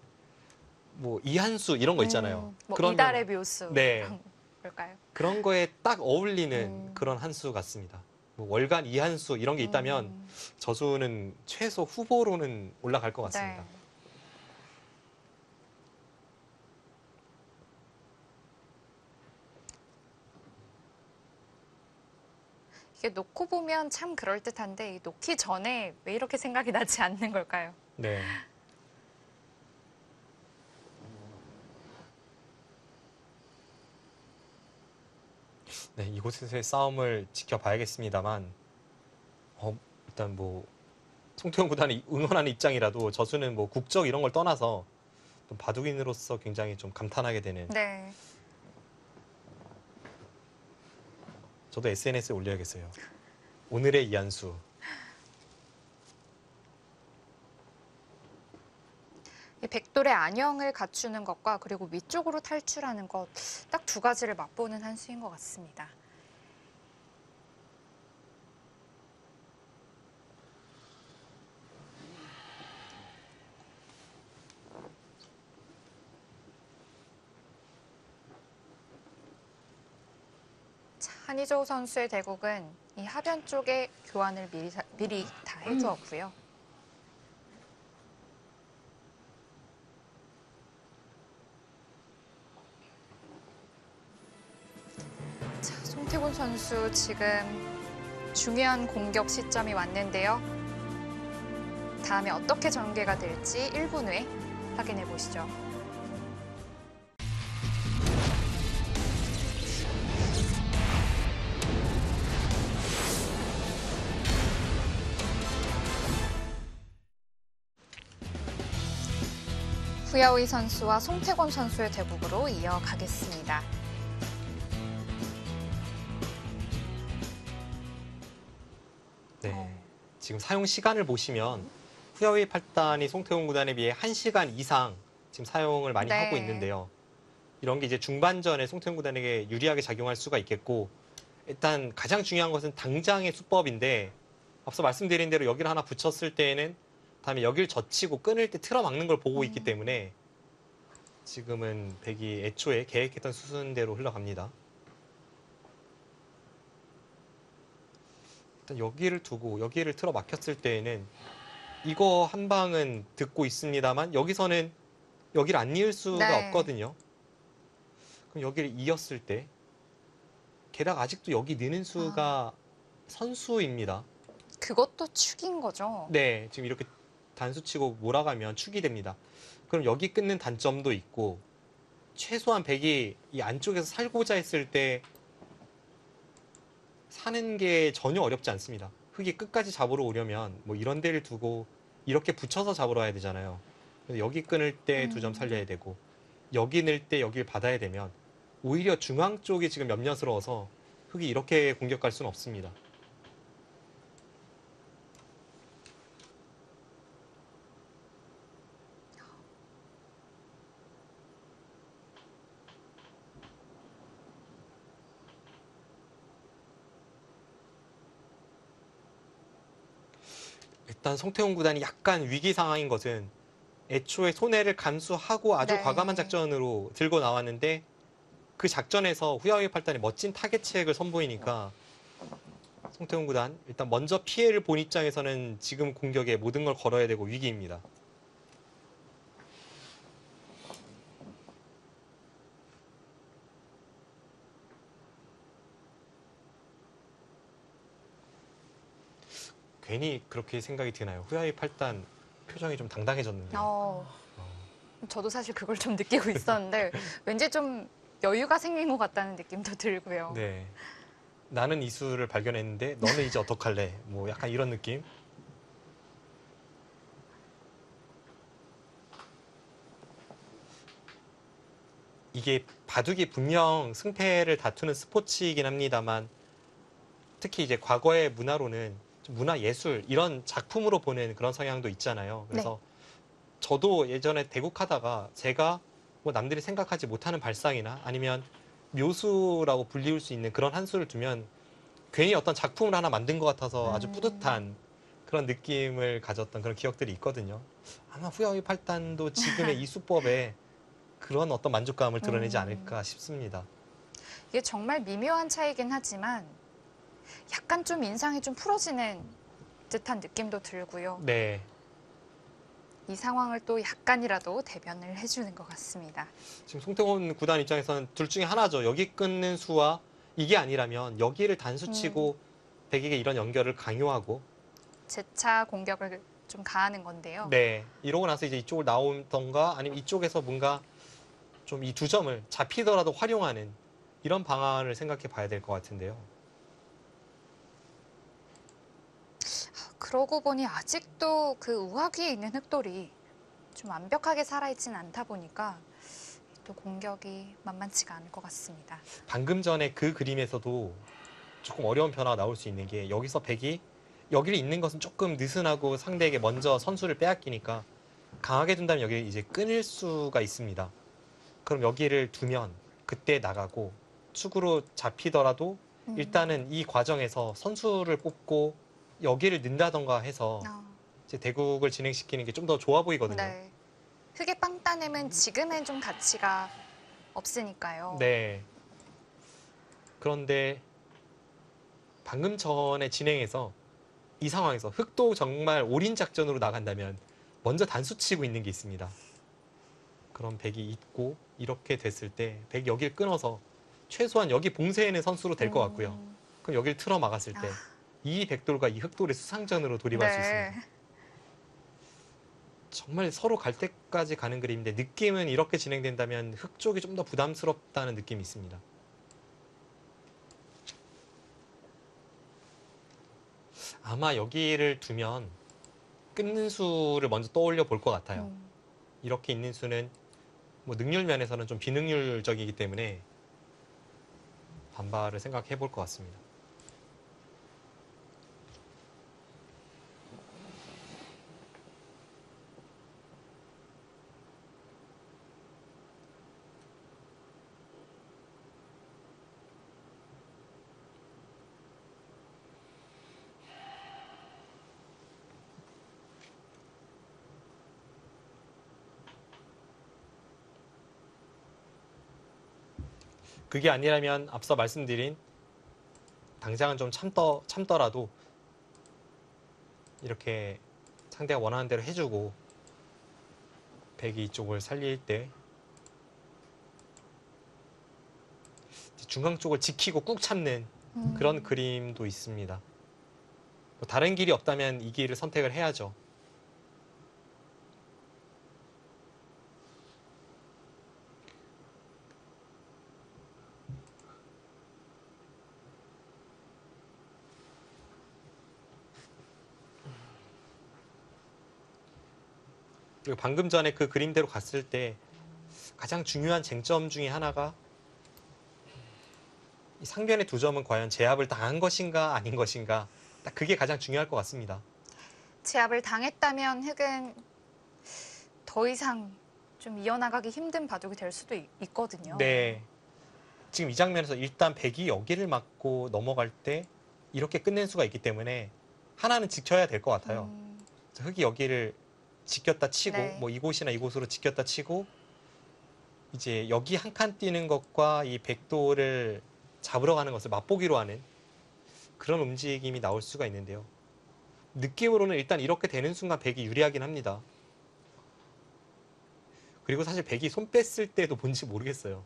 뭐 이한수 이런 거 있잖아요. 뭐 그러면 이달의 묘수 네. 이런 걸까요? 그런 거에 딱 어울리는 그런 한 수 같습니다. 뭐 월간 이한수 이런 게 있다면 저수는 최소 후보로는 올라갈 것 같습니다. 네. 이게 놓고 보면 참 그럴듯한데 이 놓기 전에 왜 이렇게 생각이 나지 않는 걸까요? 네. 네, 이곳에서의 싸움을 지켜봐야겠습니다만 일단 뭐 송태훈 구단이 응원하는 입장이라도 저수는 뭐 국적 이런 걸 떠나서 좀 바둑인으로서 굉장히 좀 감탄하게 되는. 네. 저도 SNS에 올려야겠어요. 오늘의 이한수. 이 백돌의 안형을 갖추는 것과 그리고 위쪽으로 탈출하는 것 딱 두 가지를 맛보는 한 수인 것 같습니다. 자, 한희조 선수의 대국은 이 하변 쪽에 교환을 미리 다 해두었고요. 자, 송태곤 선수 지금 중요한 공격 시점이 왔는데요. 다음에 어떻게 전개가 될지 1분 후에 확인해 보시죠. 후야오이 선수와 송태곤 선수의 대국으로 이어가겠습니다. 네. 지금 사용 시간을 보시면 후야오이 8단이 송태훈 구단에 비해 1시간 이상 지금 사용을 많이 네. 하고 있는데요. 이런 게 이제 중반전에 송태훈 구단에게 유리하게 작용할 수가 있겠고 일단 가장 중요한 것은 당장의 수법인데 앞서 말씀드린 대로 여기를 하나 붙였을 때에는 다음에 여기를 젖히고 끊을 때 틀어막는 걸 보고 있기 때문에 지금은 백이 애초에 계획했던 수순대로 흘러갑니다. 일단 여기를 두고 여기를 틀어막혔을 때에는 이거 한 방은 듣고 있습니다만 여기서는 여기를 안 이을 수가 네. 없거든요. 그럼 여기를 이었을 때 게다가 아직도 여기 느는 수가 선수입니다. 그것도 축인 거죠? 네, 지금 이렇게 단수치고 몰아가면 축이 됩니다. 그럼 여기 끊는 단점도 있고 최소한 백이 이 안쪽에서 살고자 했을 때 사는 게 전혀 어렵지 않습니다. 흙이 끝까지 잡으러 오려면 뭐 이런 데를 두고 이렇게 붙여서 잡으러 와야 되잖아요. 그래서 여기 끊을 때 2점 살려야 되고 여기 넣을 때 여기를 받아야 되면 오히려 중앙 쪽이 지금 염려스러워서 흙이 이렇게 공격할 수는 없습니다. 일단 송태훈 구단이 약간 위기 상황인 것은 애초에 손해를 감수하고 아주 네. 과감한 작전으로 들고 나왔는데 그 작전에서 후야오이 팔단이 멋진 타겟책을 선보이니까 송태훈 구단 일단 먼저 피해를 본 입장에서는 지금 공격에 모든 걸 걸어야 되고 위기입니다. 괜히 그렇게 생각이 드나요? 후야오이 팔단 표정이 좀 당당해졌는데요. 저도 사실 그걸 좀 느끼고 있었는데 왠지 좀 여유가 생긴 것 같다는 느낌도 들고요. 네. 나는 이수를 발견했는데 너는 이제 어떡할래? 뭐 약간 이런 느낌? 이게 바둑이 분명 승패를 다투는 스포츠이긴 합니다만 특히 이제 과거의 문화로는 좀 문화 예술 이런 작품으로 보는 그런 성향도 있잖아요. 그래서 저도 예전에 대국하다가 제가 뭐 남들이 생각하지 못하는 발상이나 아니면 묘수라고 불리울 수 있는 그런 한 수를 두면 괜히 어떤 작품을 하나 만든 것 같아서 아주 뿌듯한 그런 느낌을 가졌던 그런 기억들이 있거든요. 아마 후야오이 팔단도 지금의 이 수법에 그런 어떤 만족감을 드러내지 않을까 싶습니다. 이게 정말 미묘한 차이긴 하지만 약간 좀 인상이 좀 풀어지는 듯한 느낌도 들고요. 네. 이 상황을 또 약간이라도 대변을 해주는 것 같습니다. 지금 송태곤 구단 입장에서는 둘 중에 하나죠. 여기 끊는 수와 이게 아니라면 여기를 단수치고 백에게 이런 연결을 강요하고 재차 공격을 좀 가하는 건데요. 네. 이러고 나서 이제 이쪽을 나오던가 아니면 이쪽에서 뭔가 좀 이 두 점을 잡히더라도 활용하는 이런 방안을 생각해 봐야 될 것 같은데요. 그러고 보니 아직도 그 우악 위에 있는 흑돌이 좀 완벽하게 살아있진 않다 보니까 또 공격이 만만치가 않을 것 같습니다. 방금 전에 그 그림에서도 조금 어려운 변화가 나올 수 있는 게 여기서 백이 여기를 있는 것은 조금 느슨하고 상대에게 먼저 선수를 빼앗기니까 강하게 둔다면 여기 이제 끊을 수가 있습니다. 그럼 여기를 두면 그때 나가고 축으로 잡히더라도 일단은 이 과정에서 선수를 뽑고 여기를 넣는다던가 해서 이제 대국을 진행시키는 게 좀 더 좋아 보이거든요. 네. 흑의 빵 따냄은 지금은 좀 가치가 없으니까요. 네. 그런데 방금 전에 진행해서 이 상황에서 흑도 정말 올인 작전으로 나간다면 먼저 단수치고 있는 게 있습니다. 그럼 백이 있고 이렇게 됐을 때 백이 여기를 끊어서 최소한 여기 봉쇄에는 선수로 될 것 같고요. 그럼 여기를 틀어 막았을 때 이 백돌과 이 흑돌의 수상전으로 돌입할 수 있습니다. 정말 서로 갈 때까지 가는 그림인데 느낌은 이렇게 진행된다면 흑 쪽이 좀 더 부담스럽다는 느낌이 있습니다. 아마 여기를 두면 끊는 수를 먼저 떠올려 볼 것 같아요. 이렇게 있는 수는 뭐 능률 면에서는 좀 비능률적이기 때문에 반발을 생각해 볼 것 같습니다. 그게 아니라면 앞서 말씀드린 당장은 좀 참더라도 이렇게 상대가 원하는 대로 해주고 백이 이쪽을 살릴 때 중앙 쪽을 지키고 꾹 참는 그런 그림도 있습니다. 뭐 다른 길이 없다면 이 길을 선택을 해야죠. 그리고 방금 전에 그 그림대로 갔을 때 가장 중요한 쟁점 중에 하나가 이 상변의 두 점은 과연 제압을 당한 것인가 아닌 것인가 딱 그게 가장 중요할 것 같습니다. 제압을 당했다면 흑은 더 이상 좀 이어나가기 힘든 바둑이 될 수도 있거든요. 네. 지금 이 장면에서 일단 백이 여기를 맞고 넘어갈 때 이렇게 끝낼 수가 있기 때문에 하나는 지켜야 될 것 같아요. 흙이 여기를 지켰다 치고 네. 뭐 이곳이나 이곳으로 지켰다 치고 이제 여기 한 칸 뛰는 것과 이 백도를 잡으러 가는 것을 맛보기로 하는 그런 움직임이 나올 수가 있는데요. 느낌으로는 일단 이렇게 되는 순간 백이 유리하긴 합니다. 그리고 사실 백이 손 뺐을 때도 뭔지 모르겠어요.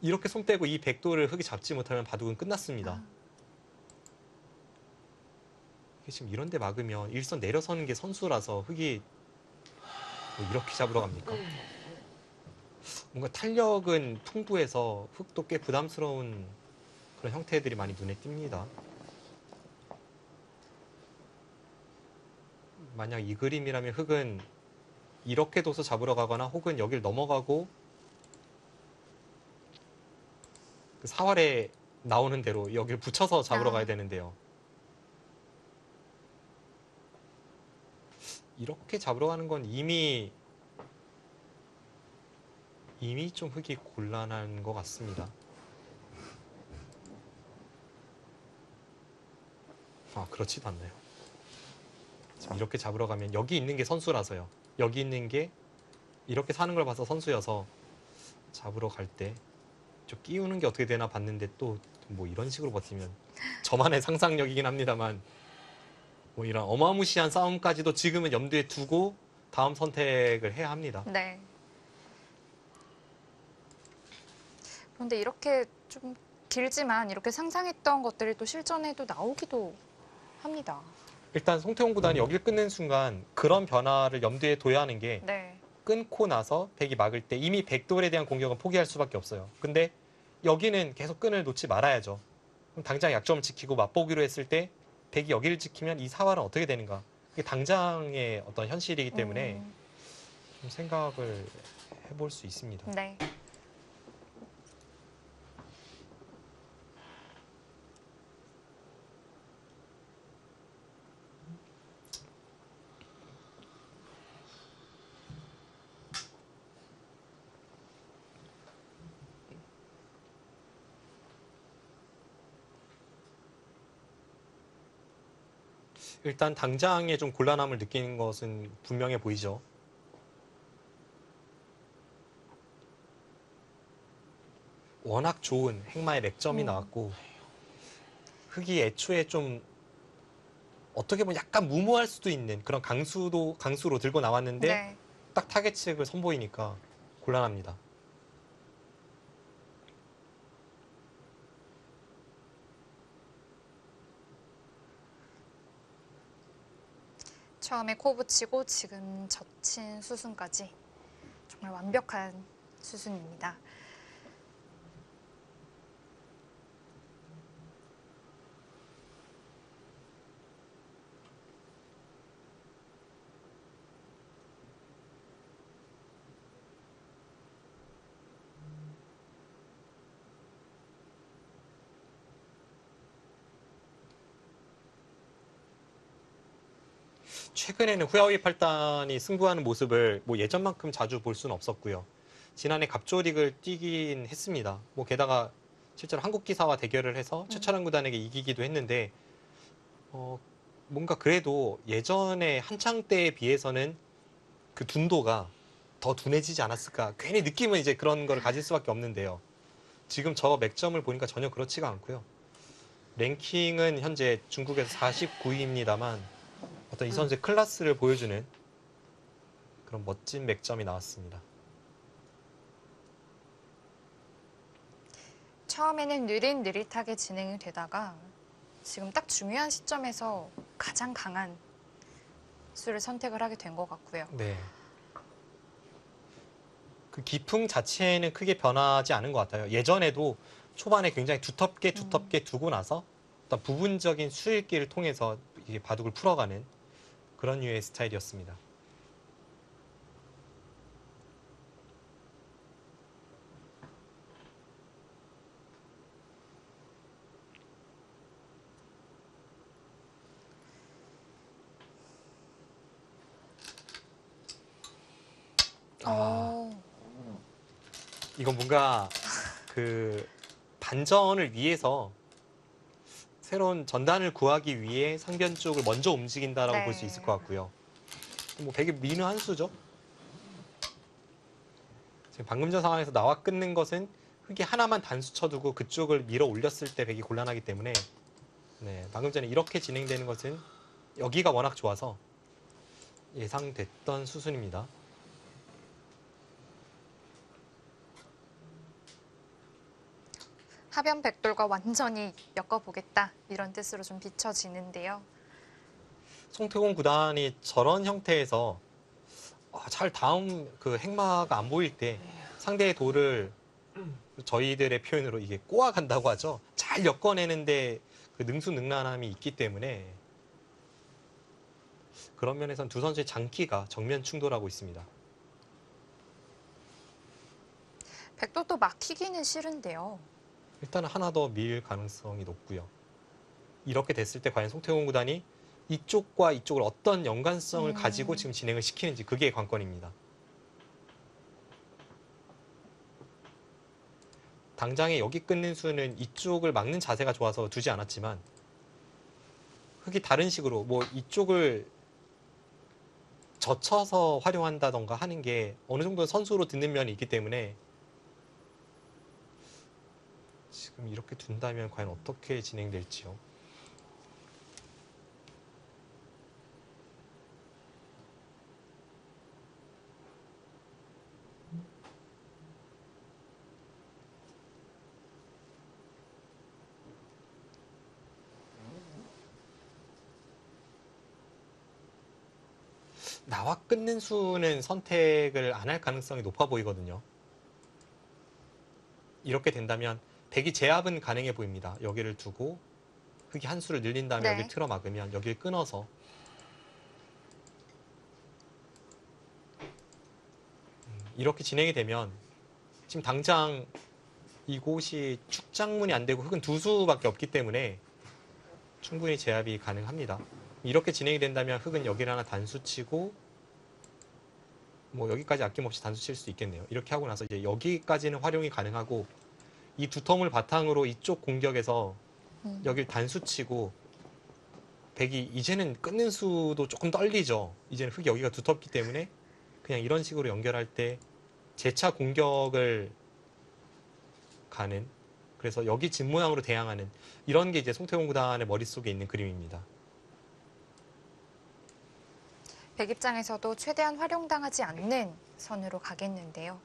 이렇게 손 빼고 이 백도를 흙이 잡지 못하면 바둑은 끝났습니다. 지금 이런 데 막으면 일선 내려서는 게 선수라서 흙이 뭐 이렇게 잡으러 갑니까? 뭔가 탄력은 풍부해서 흙도 꽤 부담스러운 그런 형태들이 많이 눈에 띕니다. 만약 이 그림이라면 흙은 이렇게 둬서 잡으러 가거나 혹은 여길 넘어가고 그 사활에 나오는 대로 여길 붙여서 잡으러 가야 되는데요. 이렇게 잡으러 가는 건 이미 좀 흙이 곤란한 것 같습니다. 그렇지도 않나요. 지금 이렇게 잡으러 가면 여기 있는 게 선수라서요. 여기 있는 게 이렇게 사는 걸 봐서 선수여서 잡으러 갈 때 좀 끼우는 게 어떻게 되나 봤는데 또 뭐 이런 식으로 버티면 저만의 상상력이긴 합니다만 뭐 이런 어마무시한 싸움까지도 지금은 염두에 두고 다음 선택을 해야 합니다. 네. 그런데 이렇게 좀 길지만 이렇게 상상했던 것들이 또 실전에도 나오기도 합니다. 일단 송태홍 구단이 여길 끊는 순간 그런 변화를 염두에 둬야 하는 게 네. 끊고 나서 백이 막을 때 이미 백돌에 대한 공격은 포기할 수밖에 없어요. 근데 여기는 계속 끈을 놓지 말아야죠. 그럼 당장 약점을 지키고 맛보기로 했을 때 백이 여기를 지키면 이 사활은 어떻게 되는가? 이게 당장의 어떤 현실이기 때문에 좀 생각을 해볼 수 있습니다. 네. 일단 당장에 좀 곤란함을 느끼는 것은 분명해 보이죠. 워낙 좋은 행마의 맥점이 나왔고 흙이 애초에 좀 어떻게 보면 약간 무모할 수도 있는 그런 강수로 들고 나왔는데 네. 딱 타겟 측을 선보이니까 곤란합니다. 처음에 코 붙이고 지금 젖힌 수순까지 정말 완벽한 수순입니다. 최근에는 후야오이 팔단이 승부하는 모습을 뭐 예전만큼 자주 볼 수는 없었고요. 지난해 갑조릭을 뛰긴 했습니다. 뭐 게다가 실제로 한국 기사와 대결을 해서 최철한 구단에게 이기기도 했는데 뭔가 그래도 예전에 한창 때에 비해서는 그 둔도가 더 둔해지지 않았을까. 괜히 느낌은 이제 그런 걸 가질 수밖에 없는데요. 지금 저 맥점을 보니까 전혀 그렇지가 않고요. 랭킹은 현재 중국에서 49위입니다만 어떤 이 선수의 클래스를 보여주는 그런 멋진 맥점이 나왔습니다. 처음에는 느릿느릿하게 진행이 되다가 지금 딱 중요한 시점에서 가장 강한 수를 선택을 하게 된 것 같고요. 네. 그 기풍 자체는 크게 변하지 않은 것 같아요. 예전에도 초반에 굉장히 두텁게 두고 나서 어떤 부분적인 수읽기를 통해서 이게 바둑을 풀어가는 그런 류의 스타일이었습니다. 이건 뭔가 그 반전을 위해서 새로운 전단을 구하기 위해 상변 쪽을 먼저 움직인다라고 볼 수 네. 있을 것 같고요. 뭐 백이 미는 한 수죠. 지금 방금 전 상황에서 나와 끊는 것은 흙이 하나만 단수 쳐두고 그쪽을 밀어 올렸을 때 백이 곤란하기 때문에 네, 방금 전에 이렇게 진행되는 것은 여기가 워낙 좋아서 예상됐던 수순입니다. 하변 백돌과 완전히 엮어보겠다 이런 뜻으로 좀 비춰지는데요. 송태곤 구단이 저런 형태에서 잘 다음 그 행마가 안 보일 때 상대의 돌을 저희들의 표현으로 이게 꼬아간다고 하죠. 잘 엮어내는데 그 능수능란함이 있기 때문에 그런 면에선 두 선수의 장기가 정면 충돌하고 있습니다. 백돌도 막히기는 싫은데요. 일단은 하나 더 밀 가능성이 높고요. 이렇게 됐을 때 과연 송태곤 구단이 이쪽과 이쪽을 어떤 연관성을 가지고 지금 진행을 시키는지 그게 관건입니다. 당장에 여기 끊는 수는 이쪽을 막는 자세가 좋아서 두지 않았지만 흙이 다른 식으로 뭐 이쪽을 젖혀서 활용한다던가 하는 게 어느 정도 선수로 듣는 면이 있기 때문에 지금 이렇게 둔다면 과연 어떻게 진행될지요. 나와 끊는 수는 선택을 안 할 가능성이 높아 보이거든요. 이렇게 된다면 백이 제압은 가능해 보입니다. 여기를 두고 흙이 한 수를 늘린 다음에 네. 여기를 틀어 막으면 여기를 끊어서 이렇게 진행이 되면 지금 당장 이곳이 축장문이 안 되고 흙은 두 수밖에 없기 때문에 충분히 제압이 가능합니다. 이렇게 진행이 된다면 흙은 여기를 하나 단수 치고 뭐 여기까지 아낌없이 단수 칠 수 있겠네요. 이렇게 하고 나서 이제 여기까지는 활용이 가능하고 이 두 텀을 바탕으로 이쪽 공격에서 여길 단수 치고 백이 이제는 끊는 수도 조금 떨리죠. 이제는 흙이 여기가 두텁기 때문에 그냥 이런 식으로 연결할 때 재차 공격을 가는 그래서 여기 집 모양으로 대항하는 이런 게 이제 송태곤 구단의 머릿속에 있는 그림입니다. 백 입장에서도 최대한 활용당하지 않는 선으로 가겠는데요.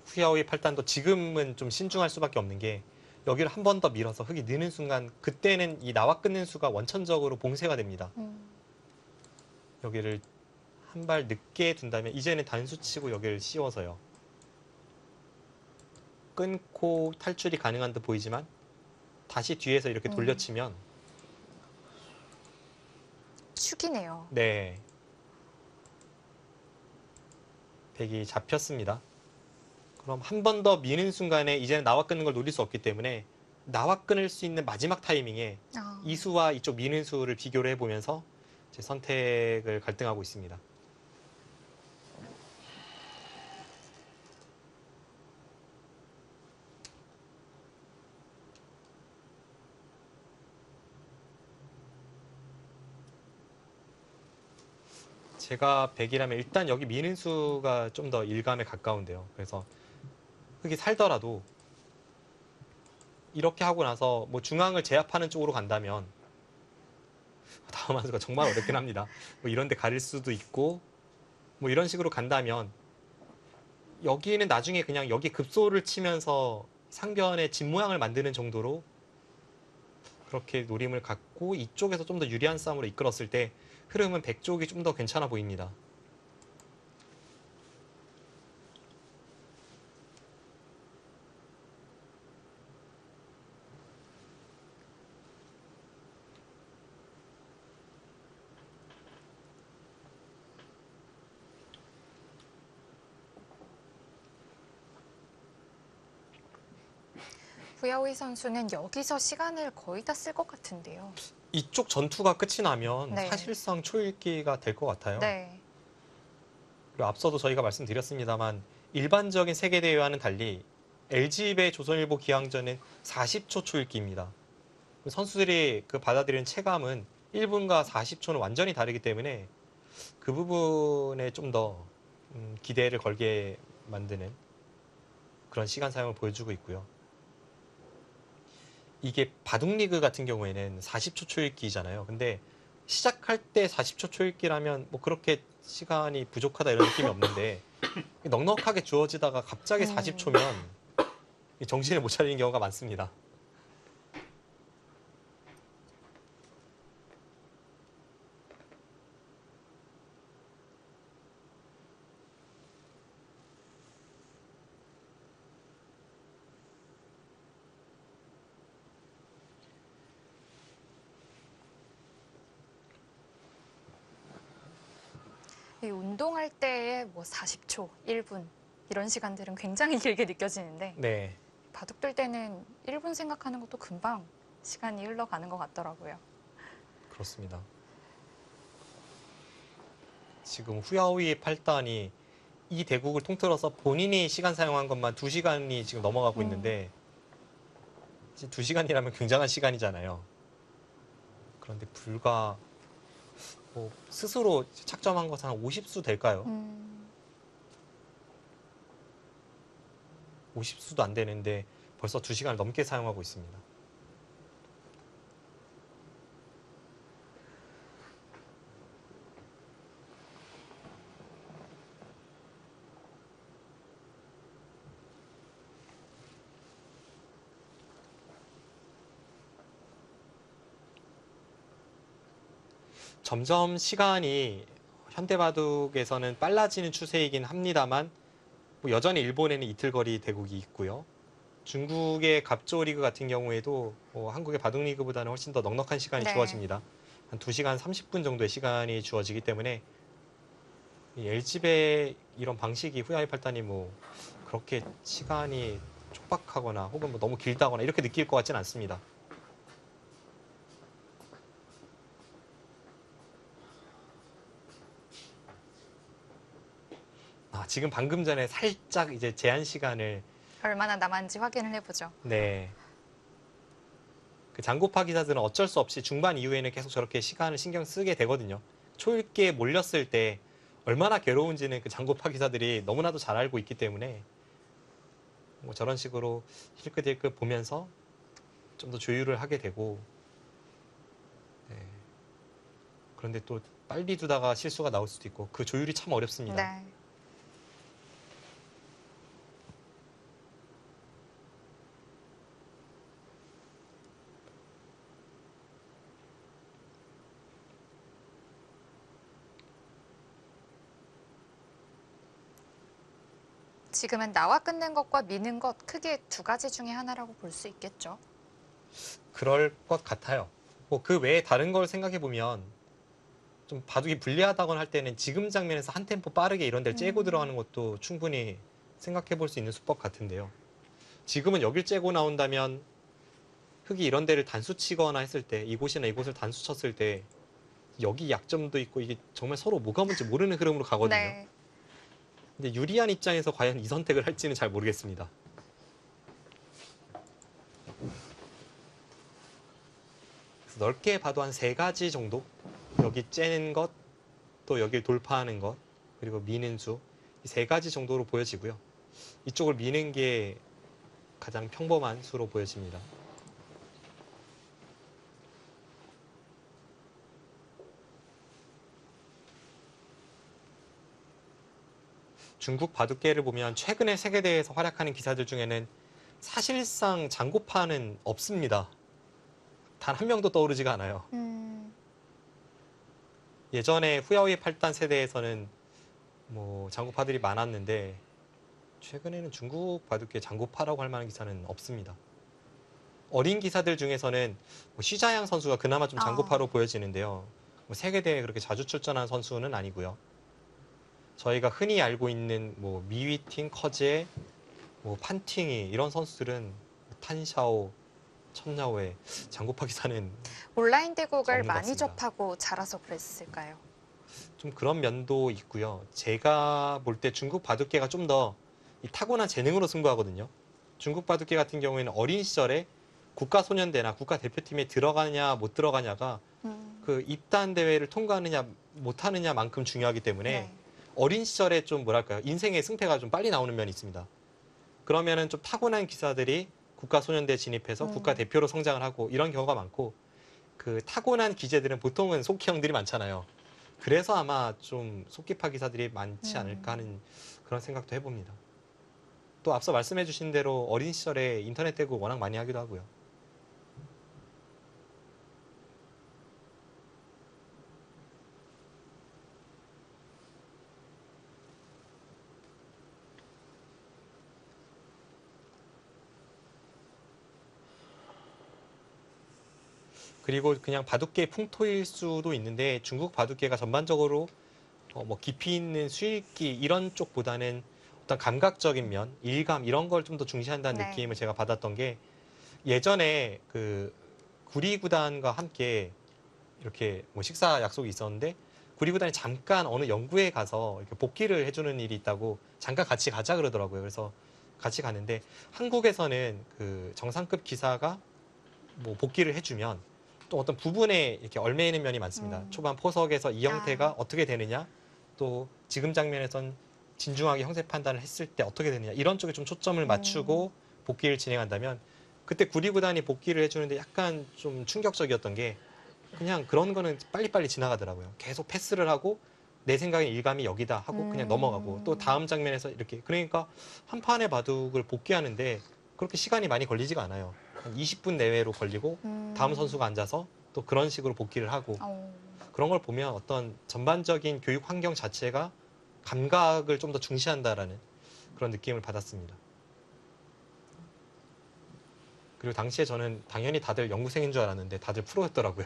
후야오의 팔단도 지금은 좀 신중할 수밖에 없는 게 여기를 한 번 더 밀어서 흙이 느는 순간 그때는 이 나와 끊는 수가 원천적으로 봉쇄가 됩니다. 여기를 한 발 늦게 둔다면 이제는 단수 치고 여기를 씌워서요. 끊고 탈출이 가능한 듯 보이지만 다시 뒤에서 이렇게 돌려치면 축이네요. 네. 백이 잡혔습니다. 그럼 한 번 더 미는 순간에 이제는 나와 끊는 걸 노릴 수 없기 때문에 나와 끊을 수 있는 마지막 타이밍에 이수와 이쪽 미는 수를 비교를 해보면서 제 선택을 갈등하고 있습니다. 제가 100이라면 일단 여기 미는 수가 좀 더 일감에 가까운데요. 그래서 흙이 살더라도 이렇게 하고 나서 뭐 중앙을 제압하는 쪽으로 간다면 다음 한 수가 정말 어렵긴 합니다. 뭐 이런 데 가릴 수도 있고 뭐 이런 식으로 간다면 여기는 나중에 그냥 여기 급소를 치면서 상변의 집 모양을 만드는 정도로 그렇게 노림을 갖고 이쪽에서 좀 더 유리한 싸움으로 이끌었을 때 흐름은 백 쪽이 좀 더 괜찮아 보입니다. 후야오이 선수는 여기서 시간을 거의 다 쓸 것 같은데요. 이쪽 전투가 끝이 나면 네. 사실상 초읽기가 될 것 같아요. 네. 그리고 앞서도 저희가 말씀드렸습니다만 일반적인 세계대회와는 달리 LG배 조선일보 기왕전은 40초 초읽기입니다. 선수들이 그 받아들이는 체감은 1분과 40초는 완전히 다르기 때문에 그 부분에 좀 더 기대를 걸게 만드는 그런 시간 사용을 보여주고 있고요. 이게 바둑리그 같은 경우에는 40초 초읽기잖아요. 근데 시작할 때 40초 초읽기라면 뭐 그렇게 시간이 부족하다 이런 느낌이 없는데 넉넉하게 주어지다가 갑자기 40초면 정신을 못 차리는 경우가 많습니다. 이 운동할 때의 뭐 40초, 1분 이런 시간들은 굉장히 길게 느껴지는데 네. 바둑 둘 때는 1분 생각하는 것도 금방 시간이 흘러가는 것 같더라고요. 그렇습니다. 지금 후야오이 8단이 이 대국을 통틀어서 본인이 시간 사용한 것만 2시간이 지금 넘어가고 있는데 2시간이라면 굉장한 시간이잖아요. 그런데 불과 뭐 스스로 착점한 것은 한 50수 될까요? 50수도 안 되는데 벌써 2시간을 넘게 사용하고 있습니다. 점점 시간이 현대바둑에서는 빨라지는 추세이긴 합니다만 뭐 여전히 일본에는 이틀거리 대국이 있고요. 중국의 갑조 리그 같은 경우에도 한국의 바둑 리그보다는 훨씬 더 넉넉한 시간이 네. 주어집니다. 한 2시간 30분 정도의 시간이 주어지기 때문에 이 LG배 이런 방식이 후야오이 8단이 뭐 그렇게 시간이 촉박하거나 혹은 뭐 너무 길다거나 이렇게 느낄 것 같지는 않습니다. 지금 방금 전에 살짝 이제 제한 시간을 얼마나 남았는지 확인을 해보죠. 네. 그 장고파 기사들은 어쩔 수 없이 중반 이후에는 계속 저렇게 시간을 신경 쓰게 되거든요. 초읽기에 몰렸을 때 얼마나 괴로운지는 그 장고파 기사들이 너무나도 잘 알고 있기 때문에 뭐 저런 식으로 힐끗힐끗 보면서 좀 더 조율을 하게 되고 네. 그런데 또 빨리 두다가 실수가 나올 수도 있고 그 조율이 참 어렵습니다. 네. 지금은 나와 끊는 것과 미는 것 크게 두 가지 중에 하나라고 볼 수 있겠죠. 그럴 것 같아요. 뭐 그 외에 다른 걸 생각해 보면 좀 바둑이 불리하다거나 할 때는 지금 장면에서 한 템포 빠르게 이런 데를 째고 들어가는 것도 충분히 생각해 볼 수 있는 수법 같은데요. 지금은 여길 째고 나온다면 흙이 이런 데를 단수 치거나 했을 때 이곳이나 이곳을 단수 쳤을 때 여기 약점도 있고 이게 정말 서로 뭐가 뭔지 모르는 흐름으로 가거든요. 네. 근데 유리한 입장에서 과연 이 선택을 할지는 잘 모르겠습니다. 그래서 넓게 봐도 한 3가지 정도? 여기 째는 것, 또 여길 돌파하는 것, 그리고 미는 수. 이 3가지 정도로 보여지고요. 이쪽을 미는 게 가장 평범한 수로 보여집니다. 중국 바둑계를 보면 최근에 세계대회에서 활약하는 기사들 중에는 사실상 장고파는 없습니다. 단 한 명도 떠오르지가 않아요. 예전에 후야오이 8단 세대에서는 뭐 장고파들이 많았는데 최근에는 중국 바둑계 장고파라고 할 만한 기사는 없습니다. 어린 기사들 중에서는 뭐 시자양 선수가 그나마 좀 장고파로 보여지는데요. 뭐 세계대회에 그렇게 자주 출전한 선수는 아니고요. 저희가 흔히 알고 있는 뭐 미위팅, 커제, 뭐 판팅이 이런 선수들은 탄샤오, 천야오의 장고파 기사는 온라인 대국을 없는 것 많이 같습니다. 접하고 자라서 그랬을까요? 좀 그런 면도 있고요. 제가 볼 때 중국 바둑계가 좀 더 타고난 재능으로 승부하거든요. 중국 바둑계 같은 경우에는 어린 시절에 국가소년대나 국가대표팀에 들어가냐 못 들어가냐가 그 입단 대회를 통과하느냐 못하느냐만큼 중요하기 때문에 네. 어린 시절에 좀 뭐랄까요, 인생의 승패가 좀 빨리 나오는 면이 있습니다. 그러면은 좀 타고난 기사들이 국가소년대 진입해서 국가대표로 성장을 하고 이런 경우가 많고, 그 타고난 기재들은 보통은 속기형들이 많잖아요. 그래서 아마 좀 속기파 기사들이 많지 않을까 하는 그런 생각도 해봅니다. 또 앞서 말씀해 주신 대로 어린 시절에 인터넷 대국 워낙 많이 하기도 하고요. 그리고 그냥 바둑계 풍토일 수도 있는데, 중국 바둑계가 전반적으로 뭐 깊이 있는 수익기 이런 쪽보다는 어떤 감각적인 면, 일감 이런 걸 좀 더 중시한다는 네. 느낌을 제가 받았던 게, 예전에 그 구리구단과 함께 이렇게 뭐 식사 약속이 있었는데 구리구단이 잠깐 어느 연구에 가서 이렇게 복귀를 해주는 일이 있다고 잠깐 같이 가자 그러더라고요. 그래서 같이 갔는데, 한국에서는 그 정상급 기사가 뭐 복귀를 해주면 또 어떤 부분에 이렇게 얽매이는 면이 많습니다. 초반 포석에서 이 형태가 어떻게 되느냐, 또 지금 장면에선 진중하게 형세 판단을 했을 때 어떻게 되느냐, 이런 쪽에 좀 초점을 맞추고 복귀를 진행한다면, 그때 구리구단이 복귀를 해주는데 약간 좀 충격적이었던 게, 그냥 그런 거는 빨리빨리 지나가더라고요. 계속 패스를 하고 내 생각엔 일감이 여기다 하고 그냥 넘어가고, 또 다음 장면에서 이렇게, 그러니까 한 판의 바둑을 복귀하는데 그렇게 시간이 많이 걸리지가 않아요. 한 20분 내외로 걸리고 다음 선수가 앉아서 또 그런 식으로 복귀를 하고, 그런 걸 보면 어떤 전반적인 교육 환경 자체가 감각을 좀 더 중시한다라는 그런 느낌을 받았습니다. 그리고 당시에 저는 당연히 다들 연구생인 줄 알았는데 다들 프로였더라고요.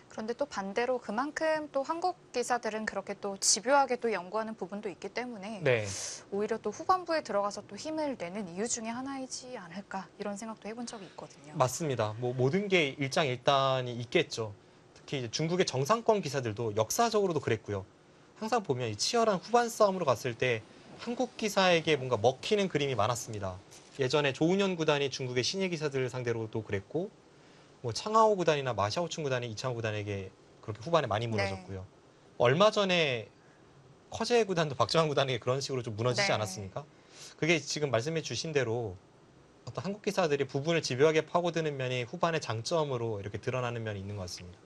그런데 또 반대로 그만큼 또 한국 기사들은 그렇게 또 집요하게 또 연구하는 부분도 있기 때문에 네, 오히려 또 후반부에 들어가서 또 힘을 내는 이유 중에 하나이지 않을까 이런 생각도 해본 적이 있거든요. 맞습니다. 뭐 모든 게 일장일단이 있겠죠. 특히 이제 중국의 정상권 기사들도 역사적으로도 그랬고요. 항상 보면 이 치열한 후반 싸움으로 갔을 때 한국 기사에게 뭔가 먹히는 그림이 많았습니다. 예전에 조은현 구단이 중국의 신예 기사들 상대로도 그랬고, 뭐 창하오 구단이나 마샤오춘 구단이 이창호 구단에게 그렇게 후반에 많이 무너졌고요. 얼마 전에 커제 구단도 박정환 구단에게 그런 식으로 좀 무너지지 않았습니까? 그게 지금 말씀해 주신 대로 어떤 한국 기사들이 부분을 집요하게 파고드는 면이 후반의 장점으로 이렇게 드러나는 면이 있는 것 같습니다.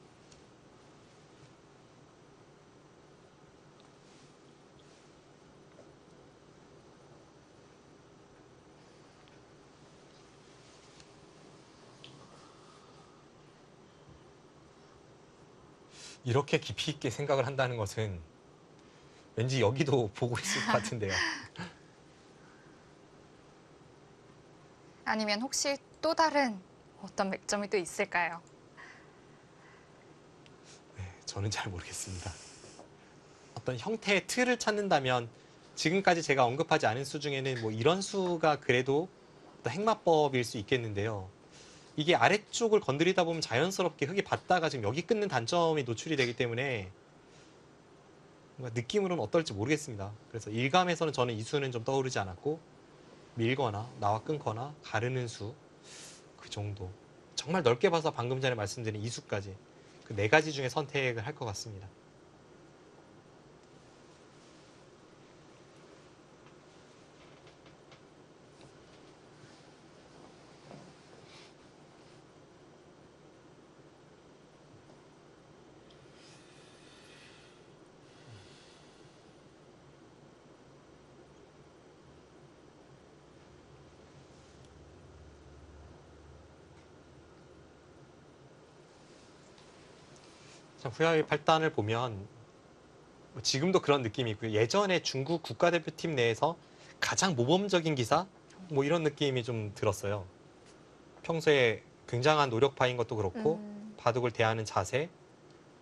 이렇게 깊이 있게 생각을 한다는 것은 왠지 여기도 보고 있을 것 같은데요. 아니면 혹시 또 다른 어떤 맥점이 또 있을까요? 네, 저는 잘 모르겠습니다. 어떤 형태의 틀을 찾는다면 지금까지 제가 언급하지 않은 수 중에는 뭐 이런 수가 그래도 어떤 행마법일 수 있겠는데요. 이게 아래쪽을 건드리다 보면 자연스럽게 흙이 받다가 지금 여기 끊는 단점이 노출이 되기 때문에 뭔가 느낌으로는 어떨지 모르겠습니다. 그래서 일감에서는 저는 이 수는 좀 떠오르지 않았고, 밀거나 나와 끊거나 가르는 수, 그 정도. 정말 넓게 봐서 방금 전에 말씀드린 이 수까지 그 네 가지 중에 선택을 할 것 같습니다. 후야의 팔단을 보면 뭐 지금도 그런 느낌이 있고요. 예전에 중국 국가대표팀 내에서 가장 모범적인 기사? 뭐 이런 느낌이 좀 들었어요. 평소에 굉장한 노력파인 것도 그렇고, 바둑을 대하는 자세.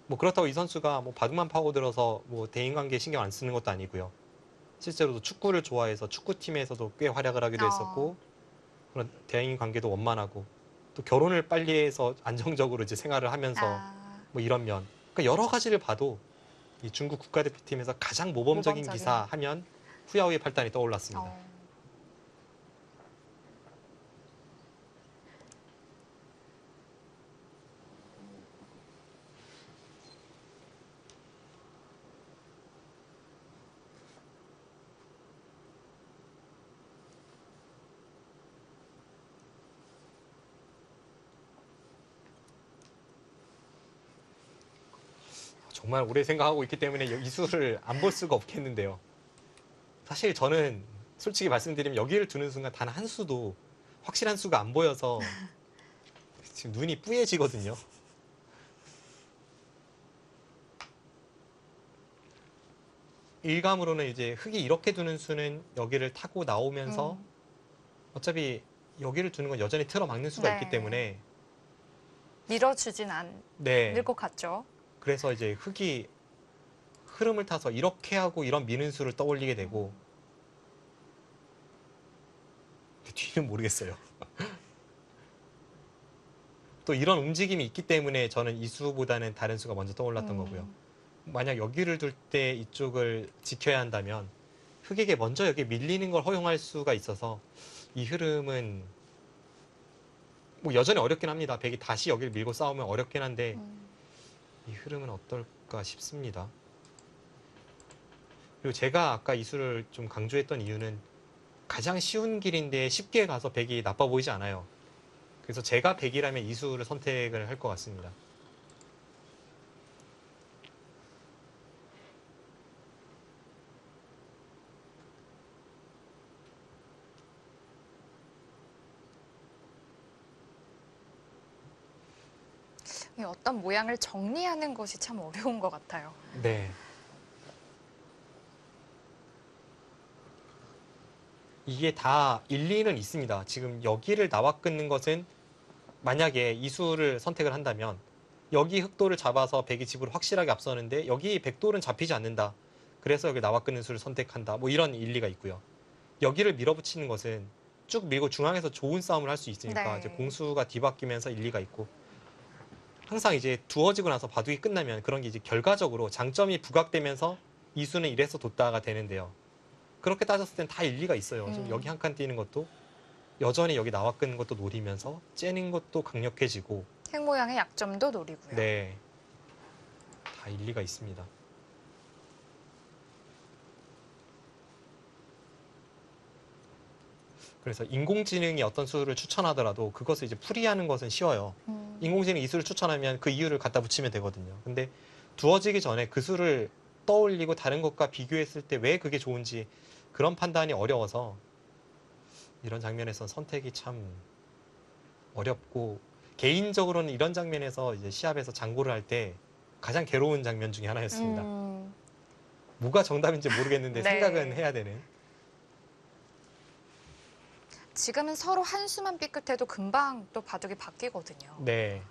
뭐 그렇다고 이 선수가 뭐 바둑만 파고들어서 뭐 대인관계에 신경 안 쓰는 것도 아니고요. 실제로도 축구를 좋아해서 축구팀에서도 꽤 활약을 하기도 어. 했었고 그런 대인 관계도 원만하고 또 결혼을 빨리 해서 안정적으로 이제 생활을 하면서 아, 뭐 이런 면 그러니까 여러 가지를 봐도 이 중국 국가대표팀에서 가장 모범적인 모범적인. 기사 하면 후야오의 팔단이 떠올랐습니다. 어. 정말 오래 생각하고 있기 때문에 이 수를 안 볼 수가 없겠는데요. 사실 저는 솔직히 말씀드리면 여기를 두는 순간 단 한 수도 확실한 수가 안 보여서 지금 눈이 뿌얘지거든요. 일감으로는 이제 흙이 이렇게 두는 수는 여기를 타고 나오면서 음. 어차피 여기를 두는 건 여전히 틀어막는 수가 네. 있기 때문에 밀어주진 않을 네. 것 같죠. 그래서 이제 흙이 흐름을 타서 이렇게 하고 이런 미는 수를 떠올리게 되고 뒤는 모르겠어요. 또 이런 움직임이 있기 때문에 저는 이 수보다는 다른 수가 먼저 떠올랐던 거고요. 만약 여기를 둘 때 이쪽을 지켜야 한다면 흙에게 먼저 여기 밀리는 걸 허용할 수가 있어서 이 흐름은 뭐 여전히 어렵긴 합니다. 백이 다시 여기를 밀고 싸우면 어렵긴 한데 이 흐름은 어떨까 싶습니다. 그리고 제가 아까 이 수를 좀 강조했던 이유는 가장 쉬운 길인데 쉽게 가서 백이 나빠 보이지 않아요. 그래서 제가 백이라면 이 수를 선택을 할 것 같습니다. 이 어떤 모양을 정리하는 것이 참 어려운 것 같아요. 네. 이게 다 일리는 있습니다. 지금 여기를 나와 끊는 것은 만약에 이 수를 선택을 한다면 여기 흑돌을 잡아서 백이 집으로 확실하게 앞서는데 여기 백돌은 잡히지 않는다. 그래서 여기 나와 끊는 수를 선택한다. 뭐 이런 일리가 있고요. 여기를 밀어붙이는 것은 쭉 밀고 중앙에서 좋은 싸움을 할 수 있으니까 네. 이제 공수가 뒤바뀌면서 일리가 있고 항상 이제 두어지고 나서 바둑이 끝나면 그런 게 이제 결과적으로 장점이 부각되면서 이 수는 이래서 뒀다가 되는데요. 그렇게 따졌을 땐 다 일리가 있어요. 지금 여기 한 칸 띄는 것도 여전히 여기 나와 끊는 것도 노리면서 째는 것도 강력해지고 흙 모양의 약점도 노리고요. 네, 다 일리가 있습니다. 그래서 인공지능이 어떤 수를 추천하더라도 그것을 이제 풀이하는 것은 쉬워요. 인공지능이 이 수를 추천하면 그 이유를 갖다 붙이면 되거든요. 근데 두어지기 전에 그 수를 떠올리고 다른 것과 비교했을 때 왜 그게 좋은지 그런 판단이 어려워서 이런 장면에서 선택이 참 어렵고 개인적으로는 이런 장면에서 이제 시합에서 장고를 할 때 가장 괴로운 장면 중에 하나였습니다. 뭐가 정답인지 모르겠는데 네. 생각은 해야 되는. 지금은 서로 한 수만 삐끗해도 금방 또 바둑이 바뀌거든요. 네.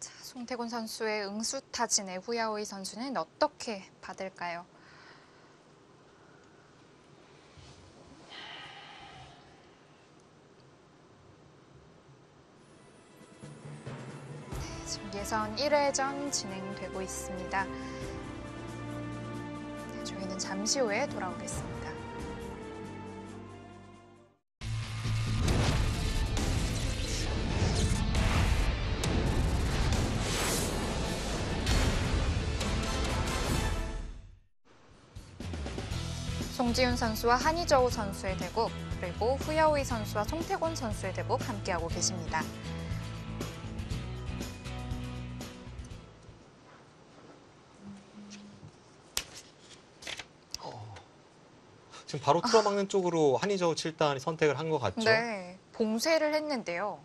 자, 송태곤 선수의 응수타진의 후야오이 선수는 어떻게 받을까요? 네, 지금 예선 1회전 진행되고 있습니다. 네, 저희는 잠시 후에 돌아오겠습니다. 송지훈 선수와 한희저우 선수의 대국, 그리고 후야오이 선수와 송태곤 선수의 대국 함께하고 계십니다. 지금 바로 틀어막는 쪽으로 한의저우 7단이 선택을 한 것 같죠? 네. 봉쇄를 했는데요.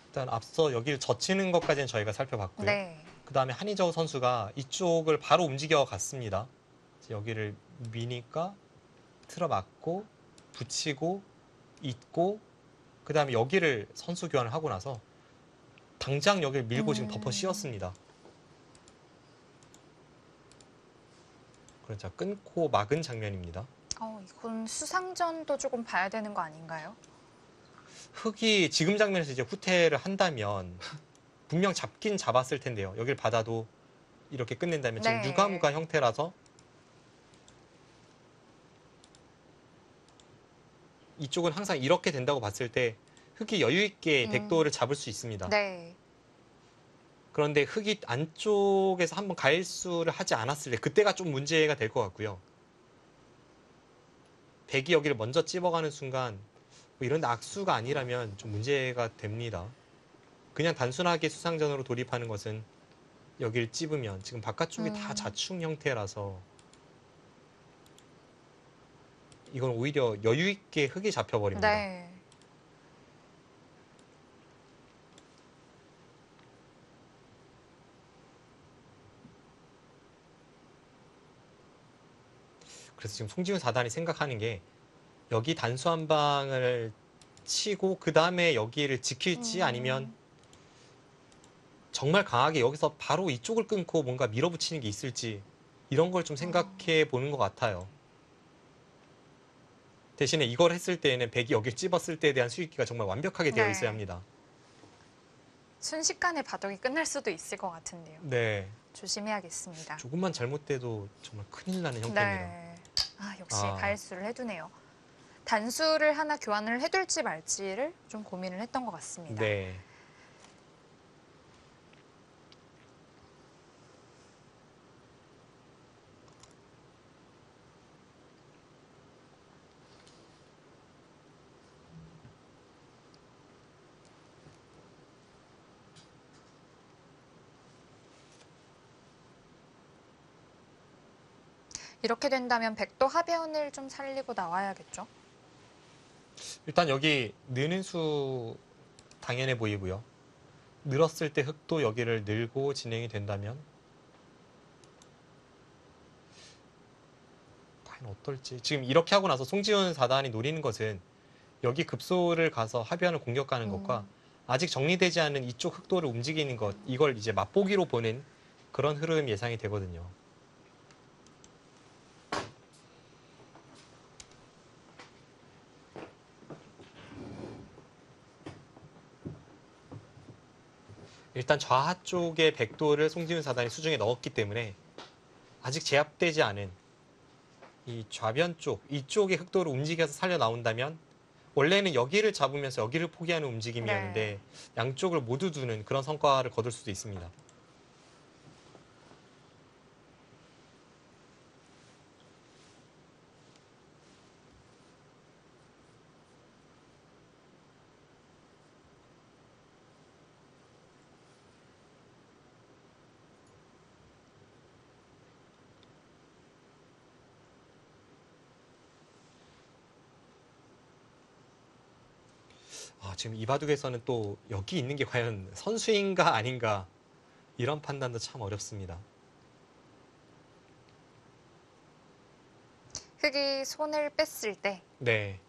일단 앞서 여기를 젖히는 것까지는 저희가 살펴봤고요. 네. 그 다음에 한의저우 선수가 이쪽을 바로 움직여 갔습니다. 여기를 미니까 틀어막고 붙이고 잇고 그 다음에 여기를 선수 교환을 하고 나서 당장 여기를 밀고 지금 덮어 씌웠습니다. 그렇죠. 끊고 막은 장면입니다. 이건 수상전도 조금 봐야 되는 거 아닌가요? 흑이 지금 장면에서 이제 후퇴를 한다면 분명 잡긴 잡았을 텐데요. 여길 받아도 이렇게 끝낸다면 지금 네. 유가무가 형태라서 이쪽은 항상 이렇게 된다고 봤을 때 흑이 여유 있게 백도를 잡을 수 있습니다. 네. 그런데 흑이 안쪽에서 한번 가일수를 하지 않았을 때 그때가 좀 문제가 될 것 같고요. 백이 여기를 먼저 찝어가는 순간 뭐 이런 악수가 아니라면 좀 문제가 됩니다. 그냥 단순하게 수상전으로 돌입하는 것은 여기를 찝으면 지금 바깥쪽이 다 자충 형태라서 이건 오히려 여유 있게 흑이 잡혀버립니다. 네. 그래서 지금 송지훈 4단이 생각하는 게 여기 단수 한 방을 치고 그 다음에 여기를 지킬지 아니면 정말 강하게 여기서 바로 이쪽을 끊고 뭔가 밀어붙이는 게 있을지 이런 걸 좀 생각해 보는 것 같아요. 대신에 이걸 했을 때에는 백이 여기를 찝었을 때에 대한 수익기가 정말 완벽하게 되어 네. 있어야 합니다. 순식간에 바둑이 끝날 수도 있을 것 같은데요. 네. 조심해야겠습니다. 조금만 잘못돼도 정말 큰일 나는 형태입니다. 네. 역시 아. 가일수를 해두네요. 단수를 하나 교환을 해둘지 말지를 좀 고민을 했던 것 같습니다. 네. 이렇게 된다면 백도 하변을 좀 살리고 나와야겠죠? 일단 여기 느는 수 당연해 보이고요. 늘었을 때 흑도 여기를 늘고 진행이 된다면 과연 어떨지. 지금 이렇게 하고 나서 송지훈 4단이 노리는 것은 여기 급소를 가서 하변을 공격하는 것과 아직 정리되지 않은 이쪽 흑도를 움직이는 것, 이걸 이제 맛보기로 보는 그런 흐름 예상이 되거든요. 일단 좌하 쪽의 백도를 송지훈 4단이 수중에 넣었기 때문에 아직 제압되지 않은 이 좌변 쪽, 이쪽의 흑도를 움직여서 살려 나온다면 원래는 여기를 잡으면서 여기를 포기하는 움직임이었는데 양쪽을 모두 두는 그런 성과를 거둘 수도 있습니다. 지금 이 바둑에서는 또 여기 있는 게 과연 선수인가 아닌가 이런 판단도 참 어렵습니다. 흑이 손을 뺐을 때 네.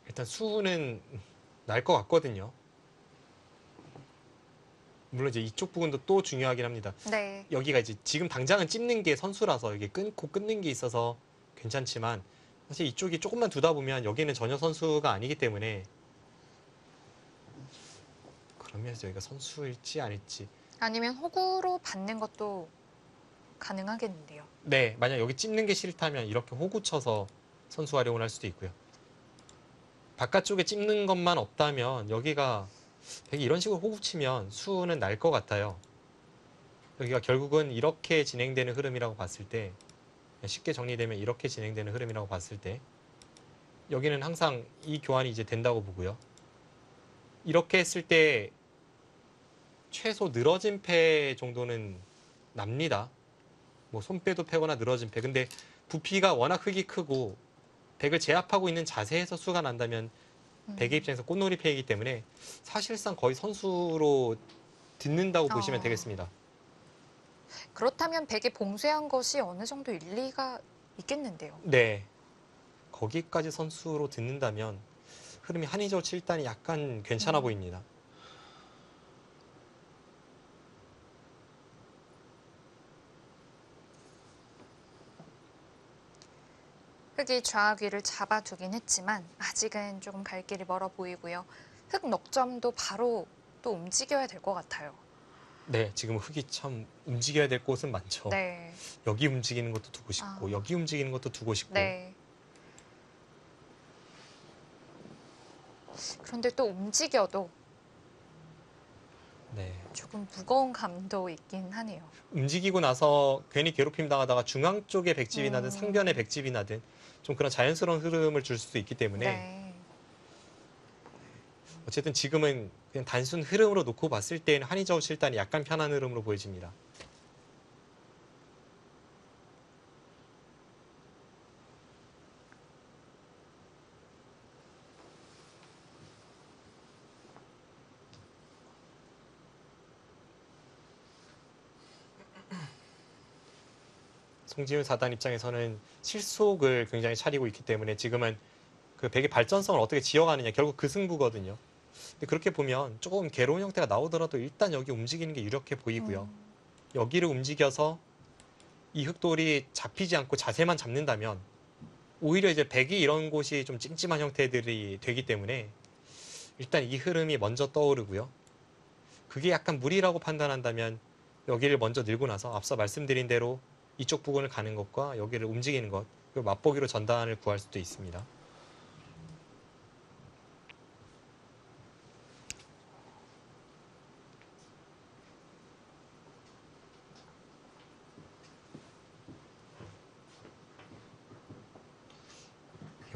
일단 수는 날 것 같거든요. 물론 이제 이쪽 부분도 또 중요하긴 합니다. 네. 여기가 이제 지금 당장은 찝는 게 선수라서 이게 끊고 끊는 게 있어서 괜찮지만 사실 이쪽이 조금만 두다 보면 여기는 전혀 선수가 아니기 때문에 그러면 여기가 선수일지 아닐지. 아니면 호구로 받는 것도 가능하겠는데요. 네, 만약 여기 찝는 게 싫다면 이렇게 호구 쳐서 선수 활용을 할 수도 있고요. 바깥쪽에 찝는 것만 없다면 여기가 되게 이런 식으로 호구 치면 수는 날 것 같아요. 여기가 결국은 이렇게 진행되는 흐름이라고 봤을 때 쉽게 정리되면 이렇게 진행되는 흐름이라고 봤을 때 여기는 항상 이 교환이 이제 된다고 보고요. 이렇게 했을 때 최소 늘어진 패 정도는 납니다. 뭐 손빼도 패거나 늘어진 패. 근데 부피가 워낙 흙이 크고 백을 제압하고 있는 자세에서 수가 난다면 백의 입장에서 꽃놀이 패이기 때문에 사실상 거의 선수로 듣는다고 보시면 되겠습니다. 그렇다면 백이 봉쇄한 것이 어느 정도 일리가 있겠는데요. 네. 거기까지 선수로 듣는다면 흐름이 한의조 7단이 약간 괜찮아 보입니다. 흑이 좌귀를 잡아두긴 했지만 아직은 조금 갈 길이 멀어 보이고요. 흑 넉점도 바로 또 움직여야 될 것 같아요. 네, 지금 흑이 참 움직여야 될 곳은 많죠. 네. 여기 움직이는 것도 두고 싶고 여기 움직이는 것도 두고 싶고. 네. 그런데 또 움직여도 네. 조금 무거운 감도 있긴 하네요. 움직이고 나서 괜히 괴롭힘 당하다가 중앙 쪽에 백집이 나든 상변에 백집이 나든 좀 그런 자연스러운 흐름을 줄 수도 있기 때문에 네. 어쨌든 지금은 그냥 단순 흐름으로 놓고 봤을 때는 한의저우 7단이 약간 편한 흐름으로 보여집니다. 송지훈 4단 입장에서는 실속을 굉장히 차리고 있기 때문에 지금은 그 백의 발전성을 어떻게 지어가느냐 결국 그 승부거든요. 근데 그렇게 보면 조금 괴로운 형태가 나오더라도 일단 여기 움직이는 게 유력해 보이고요. 여기를 움직여서 이 흑돌이 잡히지 않고 자세만 잡는다면 오히려 이제 백이 이런 곳이 좀 찜찜한 형태들이 되기 때문에 일단 이 흐름이 먼저 떠오르고요. 그게 약간 무리라고 판단한다면 여기를 먼저 늘고 나서 앞서 말씀드린 대로 이쪽 부분을 가는 것과 여기를 움직이는 것, 그리고 맛보기로 전단을 구할 수도 있습니다.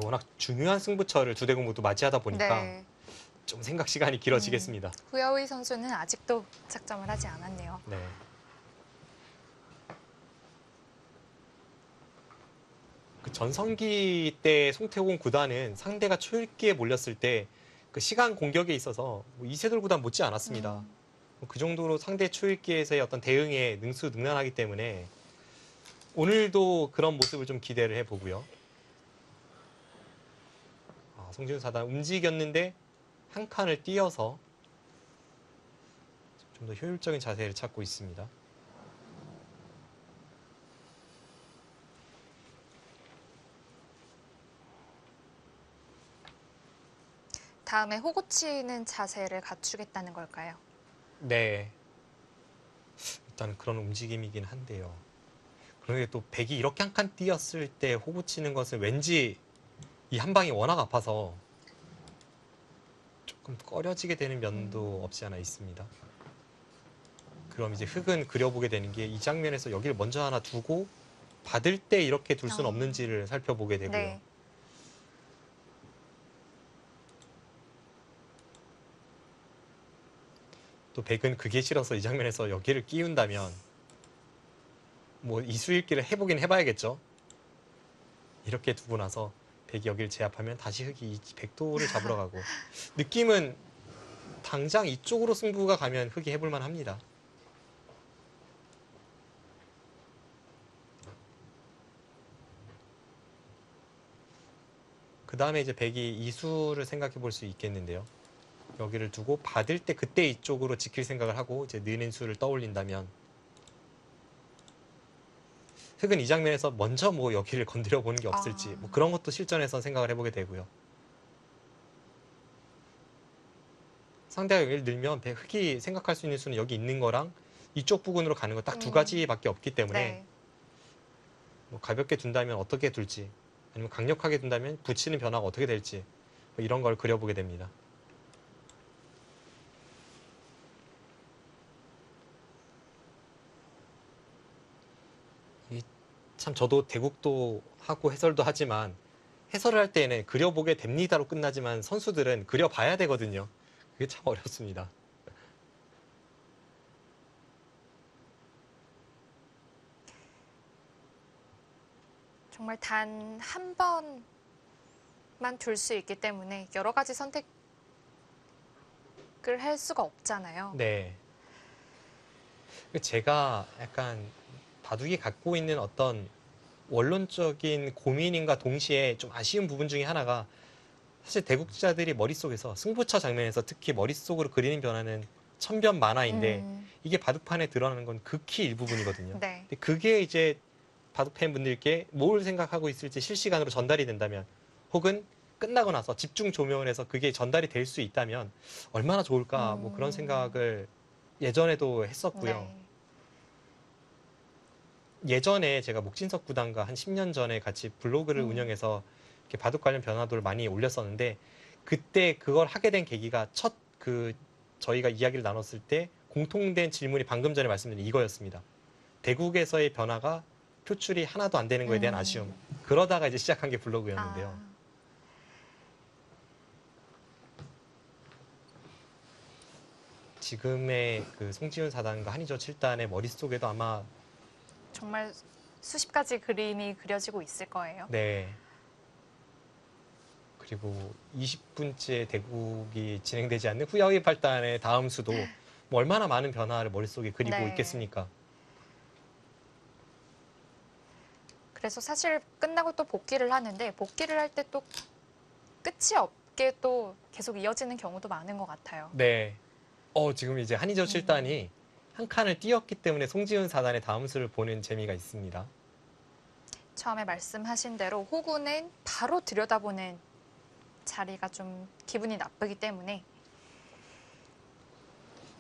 워낙 중요한 승부처를 두 대국 모두 맞이하다 보니까 네. 좀 생각 시간이 길어지겠습니다. 후야오이 선수는 아직도 착점을 하지 않았네요. 네. 그 전성기 때 송태곤 구단은 상대가 초읽기에 몰렸을 때 그 시간 공격에 있어서 뭐 이세돌 구단 못지 않았습니다. 그 정도로 상대 초읽기에서의 어떤 대응에 능수능란하기 때문에 오늘도 그런 모습을 좀 기대를 해보고요. 송지훈 4단 움직였는데 한 칸을 띄어서 좀 더 효율적인 자세를 찾고 있습니다. 다음에 호구치는 자세를 갖추겠다는 걸까요? 네. 일단 그런 움직임이긴 한데요. 그런데 또 백이 이렇게 한 칸 띄었을 때 호구 치는 것은 왠지 이 한 방이 워낙 아파서 조금 꺼려지게 되는 면도 없지 않아 있습니다. 그럼 이제 흙은 그려보게 되는 게 이 장면에서 여기를 먼저 하나 두고 받을 때 이렇게 둘 수는 없는지를 살펴보게 되고요. 네. 또 백은 그게 싫어서 이 장면에서 여기를 끼운다면 뭐 이수일기를 해보긴 해봐야겠죠. 이렇게 두고 나서 백이 여기를 제압하면 다시 흑이 이 백도를 잡으러 가고 느낌은 당장 이쪽으로 승부가 가면 흑이 해볼만 합니다. 그 다음에 이제 백이 이수를 생각해 볼 수 있겠는데요. 여기를 두고 받을 때 그때 이쪽으로 지킬 생각을 하고 이제 느는 수를 떠올린다면 흑은 이 장면에서 먼저 뭐 여기를 건드려 보는 게 없을지 뭐 그런 것도 실전에서 생각을 해보게 되고요. 상대가 여기를 늘면 흑이 생각할 수 있는 수는 여기 있는 거랑 이쪽 부분으로 가는 거 딱 두 가지밖에 없기 때문에 네. 뭐 가볍게 둔다면 어떻게 둘지 아니면 강력하게 둔다면 붙이는 변화가 어떻게 될지 뭐 이런 걸 그려보게 됩니다. 참 저도 대국도 하고 해설도 하지만 해설을 할 때는 그려보게 됩니다로 끝나지만 선수들은 그려봐야 되거든요. 그게 참 어렵습니다. 정말 단 한 번만 둘 수 있기 때문에 여러 가지 선택을 할 수가 없잖아요. 네. 제가 약간 바둑이 갖고 있는 어떤 원론적인 고민인과 동시에 좀 아쉬운 부분 중에 하나가 사실 대국자들이 머릿속에서 승부처 장면에서 특히 머릿속으로 그리는 변화는 천변 만화인데 이게 바둑판에 드러나는 건 극히 일부분이거든요. 네. 근데 그게 이제 바둑 팬분들께 뭘 생각하고 있을지 실시간으로 전달이 된다면 혹은 끝나고 나서 집중 조명을 해서 그게 전달이 될 수 있다면 얼마나 좋을까 뭐 그런 생각을 예전에도 했었고요. 네. 예전에 제가 목진석 구단과 한 10년 전에 같이 블로그를 운영해서 이렇게 바둑 관련 변화도를 많이 올렸었는데 그때 그걸 하게 된 계기가 저희가 이야기를 나눴을 때 공통된 질문이 방금 전에 말씀드린 이거였습니다. 대국에서의 변화가 표출이 하나도 안 되는 거에 대한 아쉬움. 그러다가 이제 시작한 게 블로그였는데요. 아, 지금의 그 송지훈 사단과 한의조 7단의 머릿속에도 아마 정말 수십 가지 그림이 그려지고 있을 거예요. 네. 그리고 20분째 대국이 진행되지 않는 후야위 8단의 다음 수도 뭐 얼마나 많은 변화를 머릿속에 그리고 네. 있겠습니까? 그래서 사실 끝나고 또 복귀를 하는데 복귀를 할 때 또 끝이 없게 또 계속 이어지는 경우도 많은 것 같아요. 네. 지금 이제 한의조 7단이 한 칸을 띄었기 때문에 송지훈 사단의 다음 수를 보는 재미가 있습니다. 처음에 말씀하신 대로 호구는 바로 들여다보는 자리가 좀 기분이 나쁘기 때문에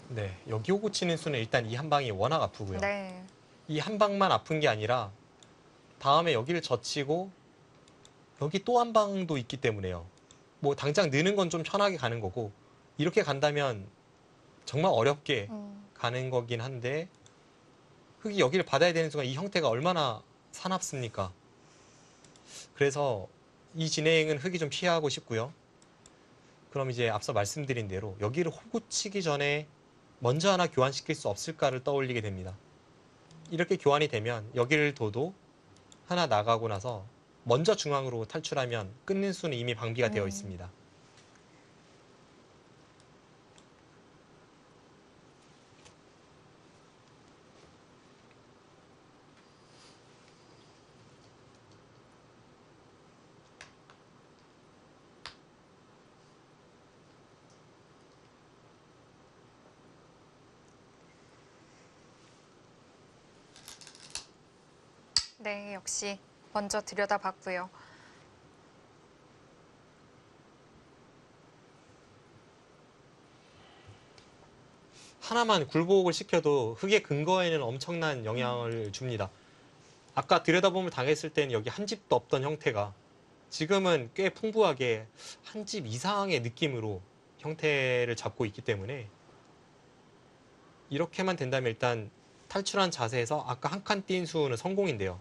네. 여기 호구 치는 수는 일단 이 한 방이 워낙 아프고요. 네. 이 한 방만 아픈 게 아니라 다음에 여기를 젖히고 여기 또 한 방도 있기 때문에요. 뭐 당장 느는 건 좀 편하게 가는 거고 이렇게 간다면 정말 어렵게 가는 거긴 한데 흙이 여기를 받아야 되는 순간 이 형태가 얼마나 사납습니까? 그래서 이 진행은 흙이 좀 피하고 싶고요. 그럼 이제 앞서 말씀드린 대로 여기를 호구 치기 전에 먼저 하나 교환시킬 수 없을까를 떠올리게 됩니다. 이렇게 교환이 되면 여기를 둬도 하나 나가고 나서 먼저 중앙으로 탈출하면 끊는 수는 이미 방비가 되어 있습니다. 네, 역시 먼저 들여다봤고요. 하나만 굴복을 시켜도 흙의 근거에는 엄청난 영향을 줍니다. 아까 들여다보면 당했을 때는 여기 한 집도 없던 형태가 지금은 꽤 풍부하게 한 집 이상의 느낌으로 형태를 잡고 있기 때문에 이렇게만 된다면 일단 탈출한 자세에서 아까 한 칸 띈 수는 성공인데요.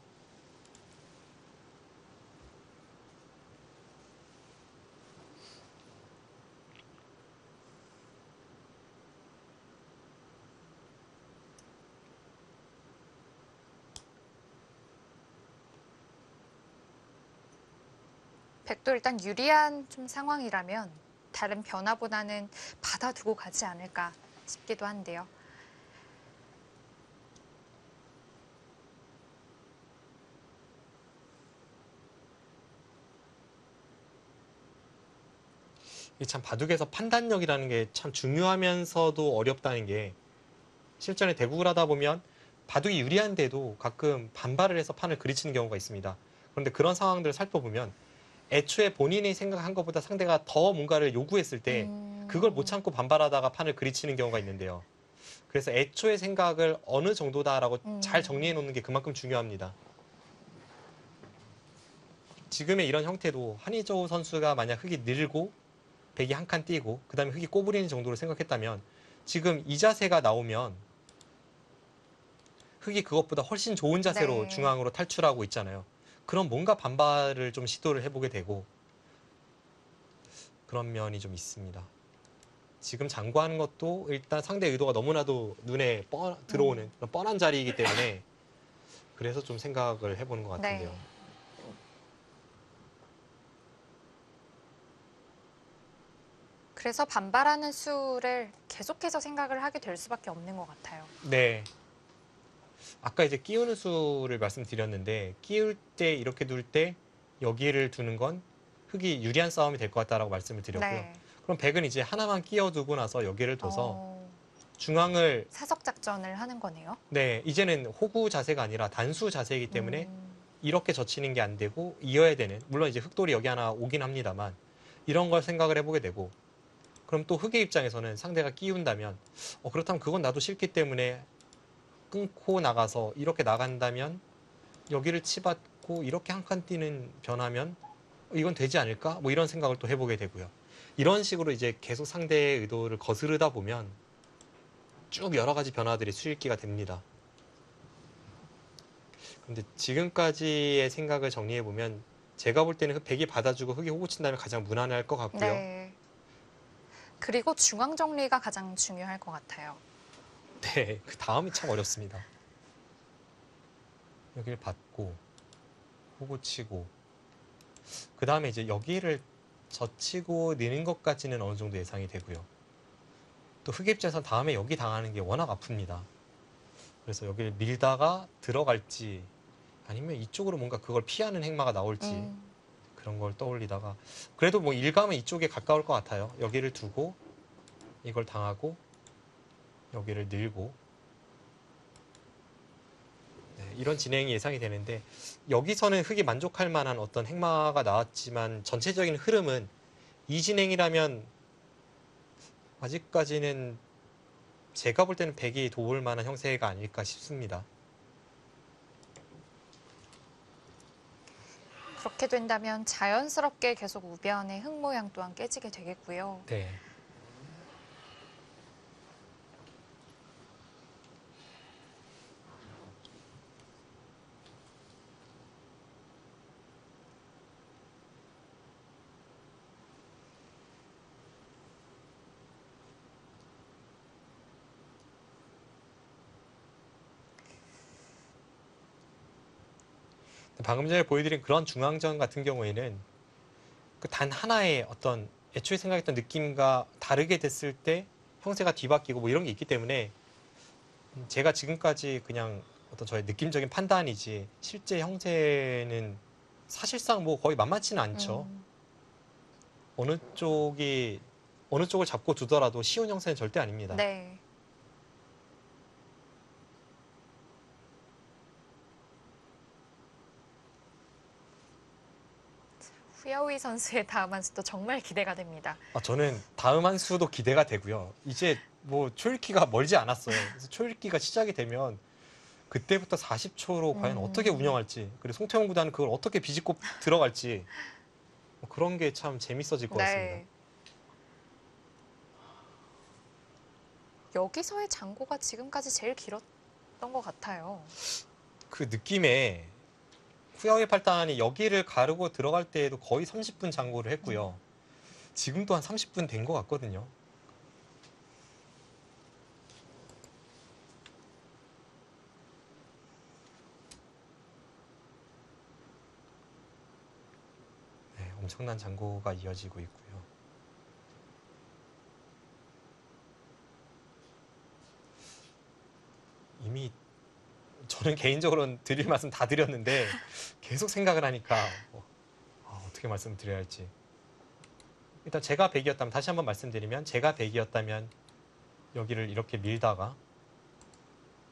백도 일단 유리한 좀 상황이라면 다른 변화보다는 받아두고 가지 않을까 싶기도 한데요. 이게 참 바둑에서 판단력이라는 게 참 중요하면서도 어렵다는 게 실전에 대국을 하다 보면 바둑이 유리한데도 가끔 반발을 해서 판을 그리치는 경우가 있습니다. 그런데 그런 상황들을 살펴보면 애초에 본인이 생각한 것보다 상대가 더 뭔가를 요구했을 때 그걸 못 참고 반발하다가 판을 그리치는 경우가 있는데요. 그래서 애초의 생각을 어느 정도다라고 잘 정리해 놓는 게 그만큼 중요합니다. 지금의 이런 형태도 한희조 선수가 만약 흙이 늘고 백이 한 칸 띄고 그 다음에 흙이 꼬부리는 정도로 생각했다면 지금 이 자세가 나오면 흙이 그것보다 훨씬 좋은 자세로 네. 중앙으로 탈출하고 있잖아요. 그럼 뭔가 반발을 좀 시도를 해보게 되고 그런 면이 좀 있습니다. 지금 장구하는 것도 일단 상대 의도가 너무나도 눈에 들어오는 그런 뻔한 자리이기 때문에 그래서 좀 생각을 해보는 것 같은데요. 네. 그래서 반발하는 수를 계속해서 생각을 하게 될 수밖에 없는 것 같아요. 네. 아까 이제 끼우는 수를 말씀드렸는데 끼울 때 이렇게 둘 때 여기를 두는 건 흙이 유리한 싸움이 될 것 같다라고 말씀을 드렸고요. 네. 그럼 백은 이제 하나만 끼워두고 나서 여기를 둬서 어, 중앙을 사석 작전을 하는 거네요. 네 이제는 호구 자세가 아니라 단수 자세이기 때문에 음, 이렇게 젖히는 게 안 되고 이어야 되는 물론 이제 흙돌이 여기 하나 오긴 합니다만 이런 걸 생각을 해보게 되고 그럼 또 흙의 입장에서는 상대가 끼운다면 그렇다면 그건 나도 싫기 때문에 끊고 나가서 이렇게 나간다면 여기를 치받고 이렇게 한 칸 뛰는 변하면 이건 되지 않을까? 뭐 이런 생각을 또 해보게 되고요. 이런 식으로 이제 계속 상대의 의도를 거스르다 보면 쭉 여러 가지 변화들이 수일기가 됩니다. 근데 지금까지의 생각을 정리해 보면 제가 볼 때는 백이 받아주고 흙이 호구 친다면 가장 무난할 것 같고요. 네. 그리고 중앙 정리가 가장 중요할 것 같아요. 네, 그 다음이 참 어렵습니다. 여기를 받고 호구 치고 그 다음에 이제 여기를 젖히고 느는 것까지는 어느 정도 예상이 되고요. 또 흙의 입장에서 다음에 여기 당하는 게 워낙 아픕니다. 그래서 여기를 밀다가 들어갈지 아니면 이쪽으로 뭔가 그걸 피하는 행마가 나올지 그런 걸 떠올리다가 그래도 뭐 일감은 이쪽에 가까울 것 같아요. 여기를 두고 이걸 당하고 여기를 늘고 네, 이런 진행이 예상이 되는데 여기서는 흙이 만족할 만한 어떤 행마가 나왔지만 전체적인 흐름은 이 진행이라면 아직까지는 제가 볼 때는 백이 도울 만한 형세가 아닐까 싶습니다. 그렇게 된다면 자연스럽게 계속 우변의 흙 모양 또한 깨지게 되겠고요. 네. 방금 전에 보여드린 그런 중앙전 같은 경우에는 그 단 하나의 어떤 애초에 생각했던 느낌과 다르게 됐을 때 형세가 뒤바뀌고 뭐 이런 게 있기 때문에 제가 지금까지 그냥 어떤 저의 느낌적인 판단이지 실제 형세는 사실상 뭐 거의 만만치는 않죠. 어느 쪽이 어느 쪽을 잡고 두더라도 쉬운 형세는 절대 아닙니다. 네. 후야오이 선수의 다음 한 수도 정말 기대가 됩니다. 저는 다음 한 수도 기대가 되고요. 이제 뭐 초읽기가 멀지 않았어요. 그래서 초읽기가 시작이 되면 그때부터 40초로 과연 어떻게 운영할지 그리고 송태용 구단은 그걸 어떻게 비집고 들어갈지 뭐 그런 게 참 재밌어질 것 같습니다. 네. 여기서의 장고가 지금까지 제일 길었던 것 같아요. 그 느낌에 후야오의 팔단이 여기를 가르고 들어갈 때에도 거의 30분 장고를 했고요. 지금도 한 30분 된 것 같거든요. 네, 엄청난 장고가 이어지고 있고요. 이미 저는 개인적으로는 드릴 말씀 다 드렸는데 계속 생각을 하니까 어떻게 말씀을 드려야 할지. 일단 제가 100이었다면 다시 한번 말씀드리면 제가 100이었다면 여기를 이렇게 밀다가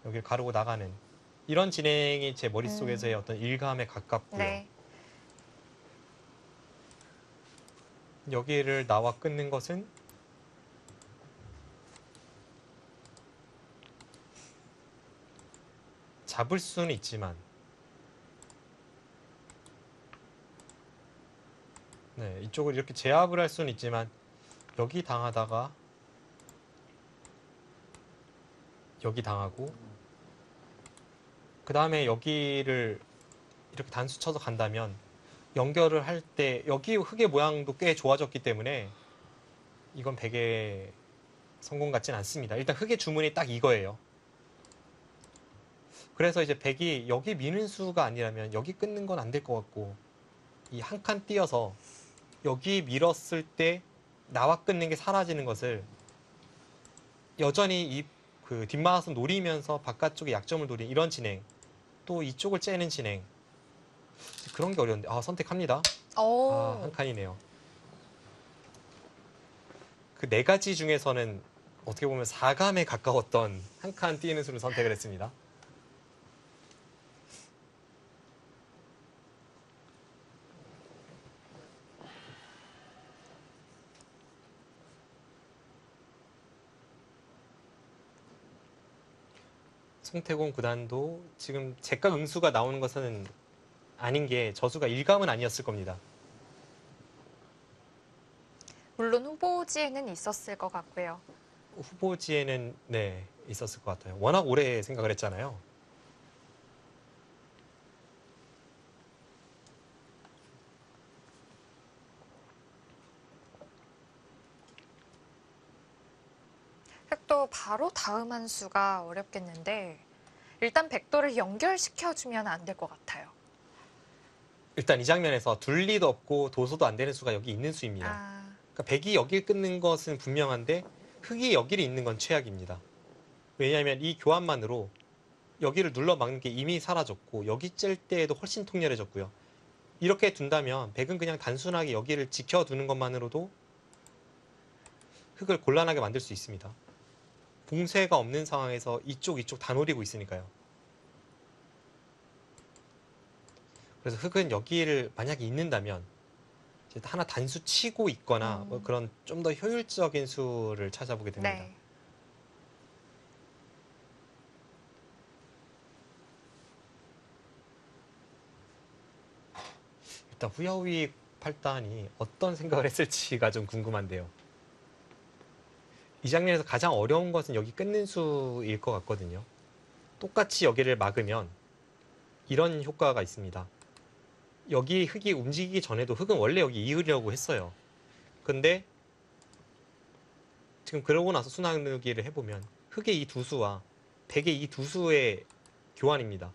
여기를 가르고 나가는 이런 진행이 제 머릿속에서의 어떤 일감에 가깝고요. 네. 여기를 나와 끊는 것은 잡을 수는 있지만 네, 이쪽을 이렇게 제압을 할 수는 있지만 여기 당하다가 여기 당하고 그 다음에 여기를 이렇게 단수 쳐서 간다면 연결을 할 때 여기 흙의 모양도 꽤 좋아졌기 때문에 이건 100의 성공 같진 않습니다. 일단 흙의 주문이 딱 이거예요. 그래서 이제 100이 여기 미는 수가 아니라면 여기 끊는 건 안 될 것 같고 이 한 칸 띄어서 여기 밀었을 때 나와 끊는 게 사라지는 것을 여전히 이 그 뒷마우스 노리면서 바깥쪽에 약점을 노리는 이런 진행, 또 이쪽을 째는 진행, 그런 게 어려운데 선택합니다. 한 오, 칸이네요. 그 네 가지 중에서는 어떻게 보면 4감에 가까웠던 한 칸 띄는 수를 선택을 했습니다. 송태곤 구단도 지금 제각 응수가 나오는 것은 아닌 게 저수가 일감은 아니었을 겁니다. 물론 후보지에는 있었을 것 같고요. 후보지에는 있었을 것 같아요. 워낙 오래 생각을 했잖아요. 또 바로 다음 한 수가 어렵겠는데 일단 백도를 연결시켜주면 안 될 것 같아요. 일단 이 장면에서 둘리도 없고 도소도 안 되는 수가 여기 있는 수입니다. 아, 그러니까 백이 여길 끊는 것은 분명한데 흑이 여기를 있는 건 최악입니다. 왜냐하면 이 교환만으로 여기를 눌러 막는 게 이미 사라졌고 여기 찔 때에도 훨씬 통렬해졌고요. 이렇게 둔다면 백은 그냥 단순하게 여기를 지켜두는 것만으로도 흑을 곤란하게 만들 수 있습니다. 봉쇄가 없는 상황에서 이쪽 다 노리고 있으니까요. 그래서 흑은 여기를 만약에 있는다면 이제 하나 단수 치고 있거나 뭐 그런 좀 더 효율적인 수를 찾아보게 됩니다. 네. 일단 후야오이 8단이 어떤 생각을 했을지가 좀 궁금한데요. 이 장면에서 가장 어려운 것은 여기 끊는 수일 것 같거든요. 똑같이 여기를 막으면 이런 효과가 있습니다. 여기 흑이 움직이기 전에도 흑은 원래 여기 이으려고 했어요. 근데 지금 그러고 나서 순환누기를 해보면 흑의 이 두 수와 백의 이 두 수의 교환입니다.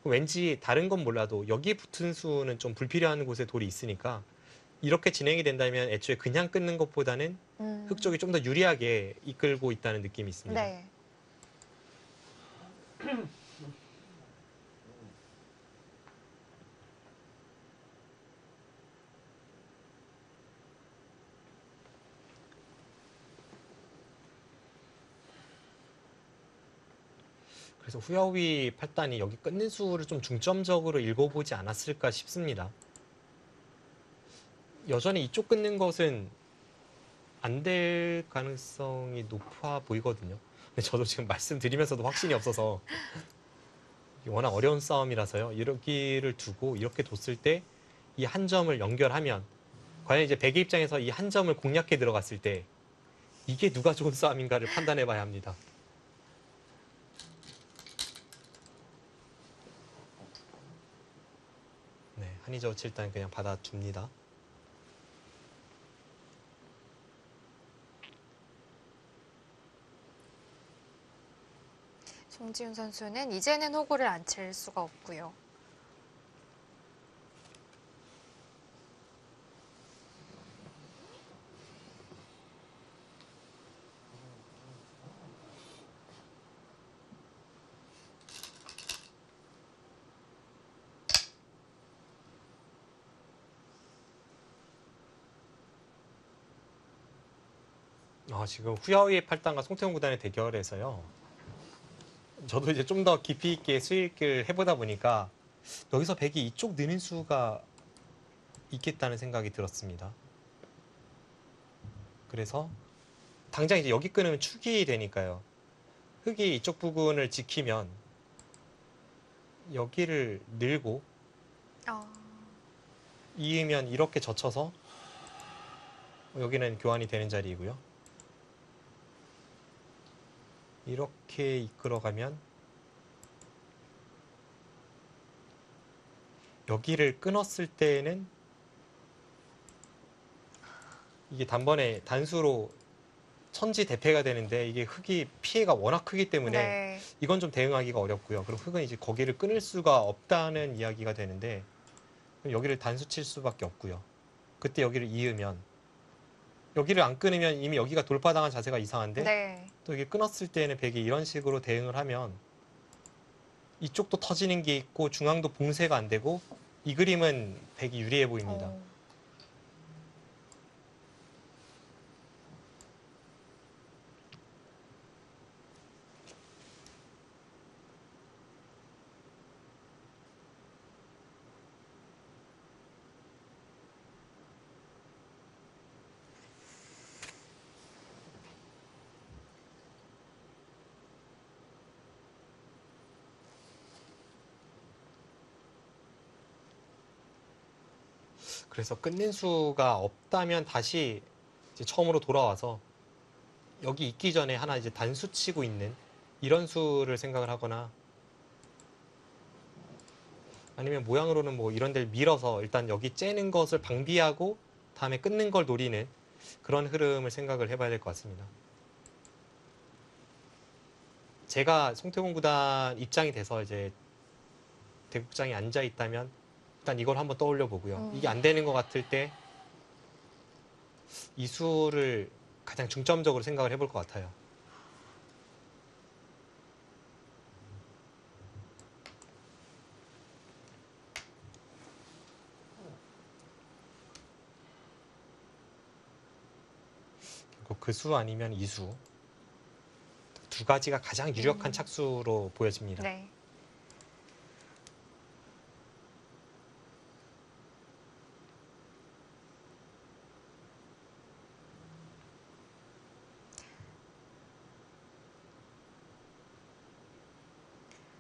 왠지 다른 건 몰라도 여기 붙은 수는 좀 불필요한 곳에 돌이 있으니까 이렇게 진행이 된다면 애초에 그냥 끊는 것보다는 흑 쪽이 좀 더 유리하게 이끌고 있다는 느낌이 있습니다. 네. 그래서 후야오이 8단이 여기 끊는 수를 좀 중점적으로 읽어보지 않았을까 싶습니다. 여전히 이쪽 끊는 것은 안 될 가능성이 높아 보이거든요. 근데 저도 지금 말씀드리면서도 확신이 없어서 워낙 어려운 싸움이라서요. 여기를 두고 이렇게 뒀을 때 이 한 점을 연결하면 과연 이제 백의 입장에서 이 한 점을 공략해 들어갔을 때 이게 누가 좋은 싸움인가를 판단해 봐야 합니다. 네, 한의저우치 일단 그냥 받아줍니다. 송지훈 선수는 이제는 호구를 안 칠 수가 없고요. 지금 후야오이 8단과 송태훈 구단의 대결에서요. 저도 이제 좀 더 깊이 있게 수익을 해보다 보니까 여기서 백이 이쪽 느는 수가 있겠다는 생각이 들었습니다. 그래서 당장 이제 여기 끊으면 축이 되니까요. 흑이 이쪽 부분을 지키면 여기를 늘고 이으면 이렇게 젖혀서 여기는 교환이 되는 자리이고요. 이렇게 이끌어가면 여기를 끊었을 때는 이게 단번에 단수로 천지대패가 되는데 이게 흑이 피해가 워낙 크기 때문에 네. 이건 좀 대응하기가 어렵고요. 그럼 흑은 이제 거기를 끊을 수가 없다는 이야기가 되는데 여기를 단수 칠 수밖에 없고요. 그때 여기를 이으면 여기를 안 끊으면 이미 여기가 돌파당한 자세가 이상한데 네. 또 이게 끊었을 때는 백이 이런 식으로 대응을 하면 이쪽도 터지는 게 있고 중앙도 봉쇄가 안 되고 이 그림은 백이 유리해 보입니다. 어. 그래서 끊는 수가 없다면 다시 이제 처음으로 돌아와서 여기 있기 전에 하나 이제 단수 치고 있는 이런 수를 생각을 하거나 아니면 모양으로는 뭐 이런 데를 밀어서 일단 여기 째는 것을 방비하고 다음에 끊는 걸 노리는 그런 흐름을 생각을 해봐야 될 것 같습니다. 제가 송태곤 구단 입장이 돼서 이제 대국장에 앉아 있다면 일단 이걸 한번 떠올려 보고요. 이게 안 되는 것 같을 때 이 수를 가장 중점적으로 생각을 해볼 것 같아요. 그 수 아니면 이 수. 두 가지가 가장 유력한 착수로 보여집니다. 네.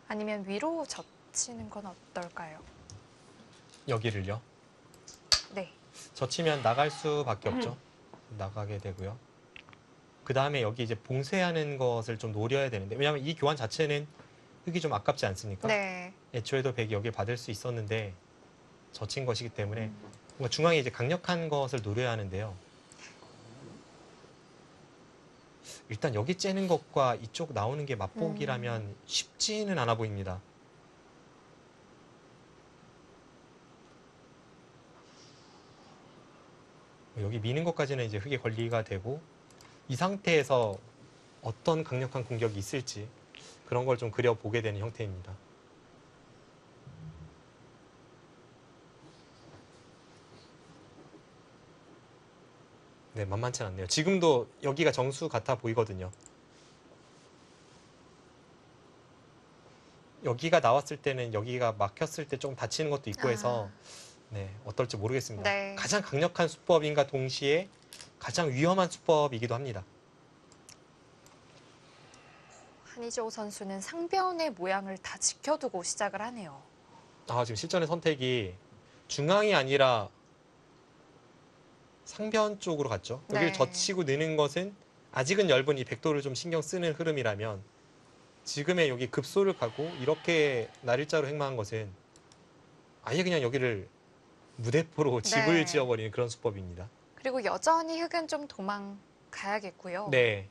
아니면 위로 젖히는 건 어떨까요? 여기를요. 네. 젖히면 나갈 수밖에 없죠. 나가게 되고요. 그 다음에 여기 이제 봉쇄하는 것을 좀 노려야 되는데 왜냐하면 이 교환 자체는 흙이 좀 아깝지 않습니까? 네. 애초에도 백이 여기를 받을 수 있었는데 젖힌 것이기 때문에 뭔가 중앙에 이제 강력한 것을 노려야 하는데요. 일단 여기 째는 것과 이쪽 나오는 게 맞보기라면 쉽지는 않아 보입니다. 여기 미는 것까지는 이제 흙의 권리가 되고 이 상태에서 어떤 강력한 공격이 있을지 그런 걸 좀 그려보게 되는 형태입니다. 네, 만만치 않네요. 지금도 여기가 정수 같아 보이거든요. 여기가 나왔을 때는 여기가 막혔을 때 좀 다치는 것도 있고 해서 네, 어떨지 모르겠습니다. 네. 가장 강력한 수법인가 동시에 가장 위험한 수법이기도 합니다. 한희조 선수는 상변의 모양을 다 지켜두고 시작을 하네요. 지금 실전의 선택이 중앙이 아니라 상변 쪽으로 갔죠. 여기를 네. 젖히고 느는 것은 아직은 엷은 이 백도를 좀 신경 쓰는 흐름이라면 지금의 여기 급소를 가고 이렇게 날일자로 행마한 것은 아예 그냥 여기를 무대포로 집을 네. 지어버리는 그런 수법입니다. 그리고 여전히 흙은 좀 도망가야겠고요. 네.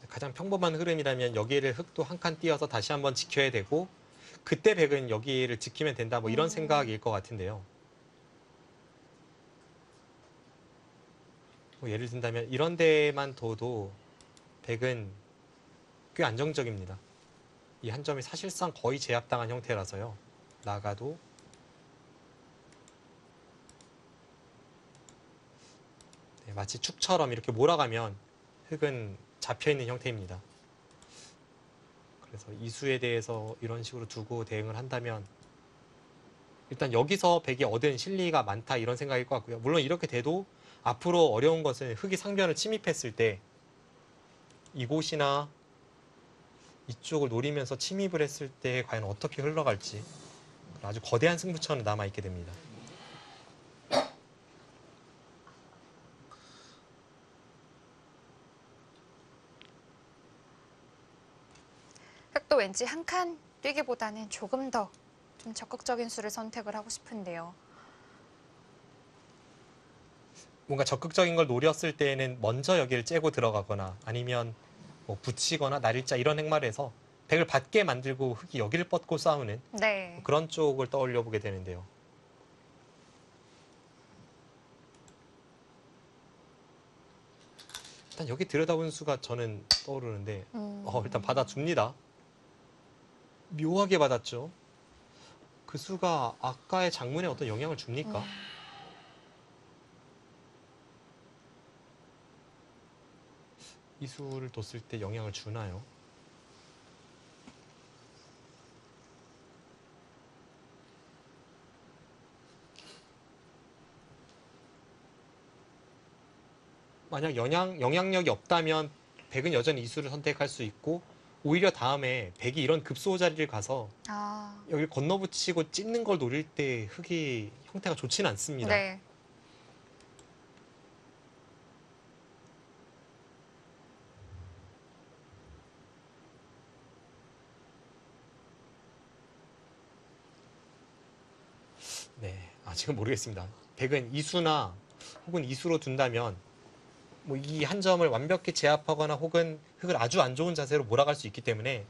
가장 평범한 흐름이라면 여기를 흙도 한 칸 띄어서 다시 한번 지켜야 되고 그때 백은 여기를 지키면 된다 뭐 이런 생각일 것 같은데요. 뭐 예를 든다면 이런 데만 둬도 백은 꽤 안정적입니다. 이 한 점이 사실상 거의 제압당한 형태라서요. 나가도 네, 마치 축처럼 이렇게 몰아가면 흙은 잡혀있는 형태입니다. 그래서 이수에 대해서 이런 식으로 두고 대응을 한다면 일단 여기서 백이 얻은 실리가 많다 이런 생각일 것 같고요. 물론 이렇게 돼도 앞으로 어려운 것은 흙이 상변을 침입했을 때 이곳이나 이쪽을 노리면서 침입을 했을 때 과연 어떻게 흘러갈지 아주 거대한 승부처는 남아있게 됩니다. 흙도 왠지 한 칸 뛰기보다는 조금 더 좀 적극적인 수를 선택을 하고 싶은데요. 뭔가 적극적인 걸 노렸을 때에는 먼저 여기를 째고 들어가거나 아니면 뭐 붙이거나 날일자 이런 행마를 해서 백을 받게 만들고 흙이 여기를 뻗고 싸우는 네. 그런 쪽을 떠올려 보게 되는데요. 일단 여기 들여다본 수가 저는 떠오르는데 일단 음. 받아줍니다. 묘하게 받았죠. 그 수가 아까의 장문에 어떤 영향을 줍니까? 이 수를 뒀을 때 영향을 주나요? 만약 영향력이 없다면 백은 여전히 이 수를 선택할 수 있고 오히려 다음에 백이 이런 급소 자리를 가서 아, 여기를 건너붙이고 찢는 걸 노릴 때 흙이 형태가 좋지는 않습니다. 네. 네, 지금 모르겠습니다. 백은 이수나 혹은 이수로 둔다면 뭐 이 한 점을 완벽히 제압하거나 혹은 흙을 아주 안 좋은 자세로 몰아갈 수 있기 때문에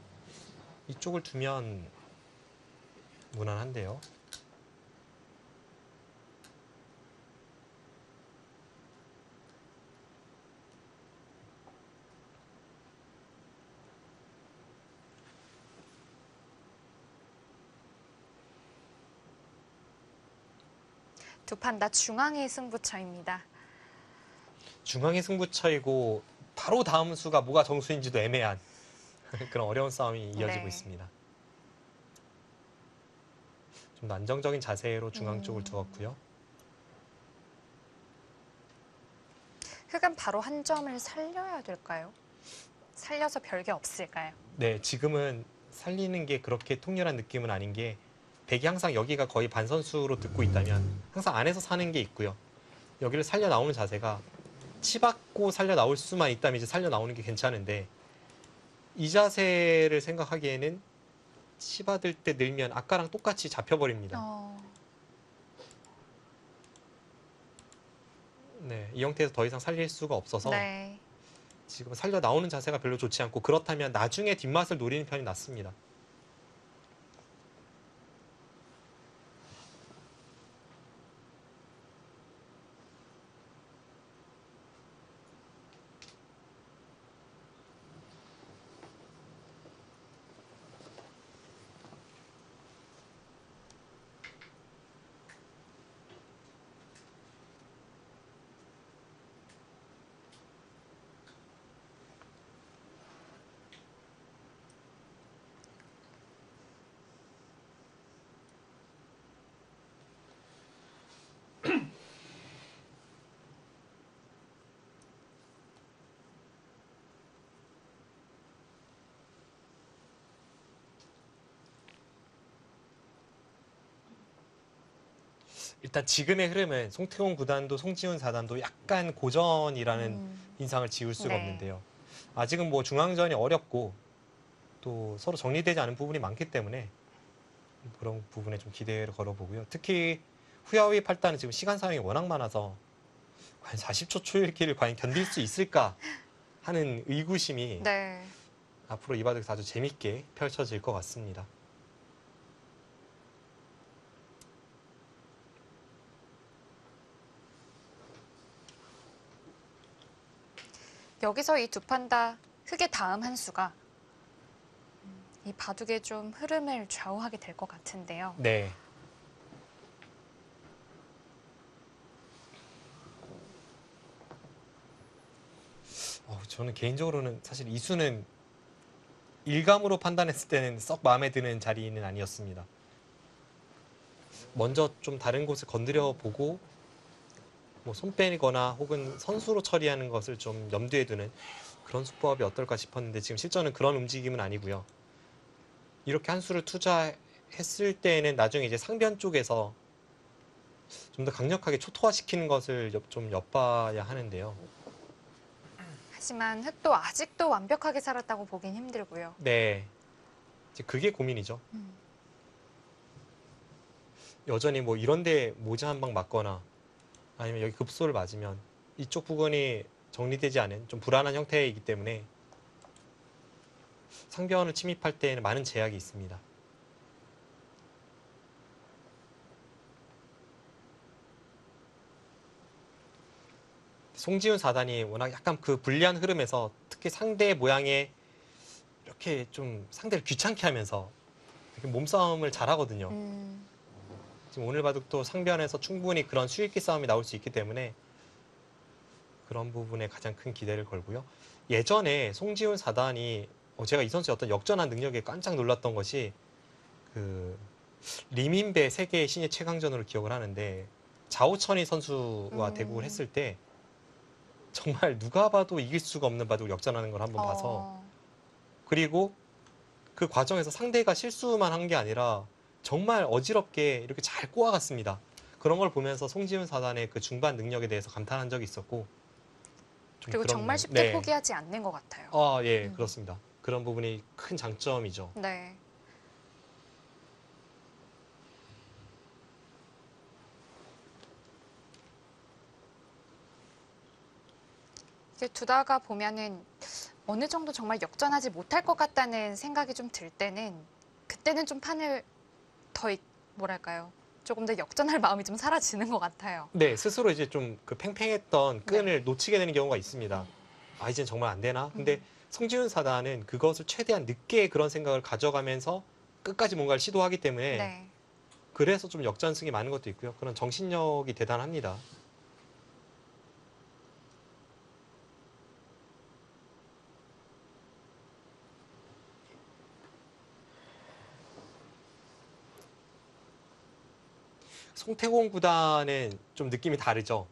이쪽을 두면 무난한데요. 두 판 다 중앙의 승부처입니다. 중앙의 승부처이고 바로 다음 수가 뭐가 정수인지도 애매한 그런 어려운 싸움이 이어지고 네. 있습니다. 좀 더 안정적인 자세로 중앙 쪽을 두었고요. 흑은 바로 한 점을 살려야 될까요? 살려서 별게 없을까요? 네, 지금은 살리는 게 그렇게 통렬한 느낌은 아닌 게 백이 항상 여기가 거의 반선수로 듣고 있다면 항상 안에서 사는 게 있고요. 여기를 살려 나오는 자세가 치받고 살려 나올 수만 있다면 이제 살려 나오는 게 괜찮은데 이 자세를 생각하기에는 치받을 때 늘면 아까랑 똑같이 잡혀버립니다. 어, 네, 이 형태에서 더 이상 살릴 수가 없어서 네. 지금 살려 나오는 자세가 별로 좋지 않고 그렇다면 나중에 뒷맛을 노리는 편이 낫습니다. 일단 지금의 흐름은 송태곤 구단도 송지훈 사단도 약간 고전이라는 인상을 지울 수가 네. 없는데요. 아직은 뭐 중앙전이 어렵고 또 서로 정리되지 않은 부분이 많기 때문에 그런 부분에 좀 기대를 걸어보고요. 특히 후야오이 8단은 지금 시간 사용이 워낙 많아서 과연 40초 초읽기를 과연 견딜 수 있을까 하는 의구심이 네. 앞으로 이 바닥에서 아주 재밌게 펼쳐질 것 같습니다. 여기서 이 두 판 다 흑의 다음 한 수가 이 바둑의 좀 흐름을 좌우하게 될 것 같은데요. 네. 저는 개인적으로는 사실 이 수는 일감으로 판단했을 때는 썩 마음에 드는 자리는 아니었습니다. 먼저 좀 다른 곳을 건드려 보고 뭐 손 빼거나 혹은 선수로 처리하는 것을 좀 염두에 두는 그런 수법이 어떨까 싶었는데 지금 실전은 그런 움직임은 아니고요. 이렇게 한 수를 투자했을 때에는 나중에 이제 상변 쪽에서 좀 더 강력하게 초토화시키는 것을 좀 엿봐야 하는데요. 하지만 흑도 아직도 완벽하게 살았다고 보긴 힘들고요. 네, 이제 그게 고민이죠. 여전히 뭐 이런데 모자 한 방 맞거나 아니면 여기 급소를 맞으면 이쪽 부분이 정리되지 않은 좀 불안한 형태이기 때문에 상변을 침입할 때에는 많은 제약이 있습니다. 송지훈 4단이 워낙 약간 그 불리한 흐름에서 특히 상대 모양에 이렇게 좀 상대를 귀찮게 하면서 이렇게 몸싸움을 잘하거든요. 지금 오늘 바둑도 상변에서 충분히 그런 수익기 싸움이 나올 수 있기 때문에 그런 부분에 가장 큰 기대를 걸고요. 예전에 송지훈 4단이 제가 이 선수의 어떤 역전한 능력에 깜짝 놀랐던 것이 그 리민배 세계 신예 최강전으로 기억을 하는데 자오천이 선수와 대국을 했을 때 정말 누가 봐도 이길 수가 없는 바둑을 역전하는 걸 한번 봐서 그리고 그 과정에서 상대가 실수만 한 게 아니라 정말 어지럽게 이렇게 잘 꼬아갔습니다. 그런 걸 보면서 송지훈 4단의 그 중반 능력에 대해서 감탄한 적이 있었고 좀 그리고 그런 정말 부분- 쉽게 네. 포기하지 않는 것 같아요. 예, 그렇습니다. 그런 부분이 큰 장점이죠. 네. 이게 두다가 보면은 어느 정도 정말 역전하지 못할 것 같다는 생각이 좀 들 때는 그때는 좀 판을 더 뭐랄까요? 조금 더 역전할 마음이 좀 사라지는 것 같아요. 네, 스스로 이제 좀 그 팽팽했던 끈을 놓치게 되는 경우가 있습니다. 아, 이젠 정말 안 되나? 근데 송지훈 4단은 그것을 최대한 늦게 그런 생각을 가져가면서 끝까지 뭔가를 시도하기 때문에 네. 그래서 좀 역전승이 많은 것도 있고요. 그런 정신력이 대단합니다. 송태곤 구단은 좀 느낌이 다르죠.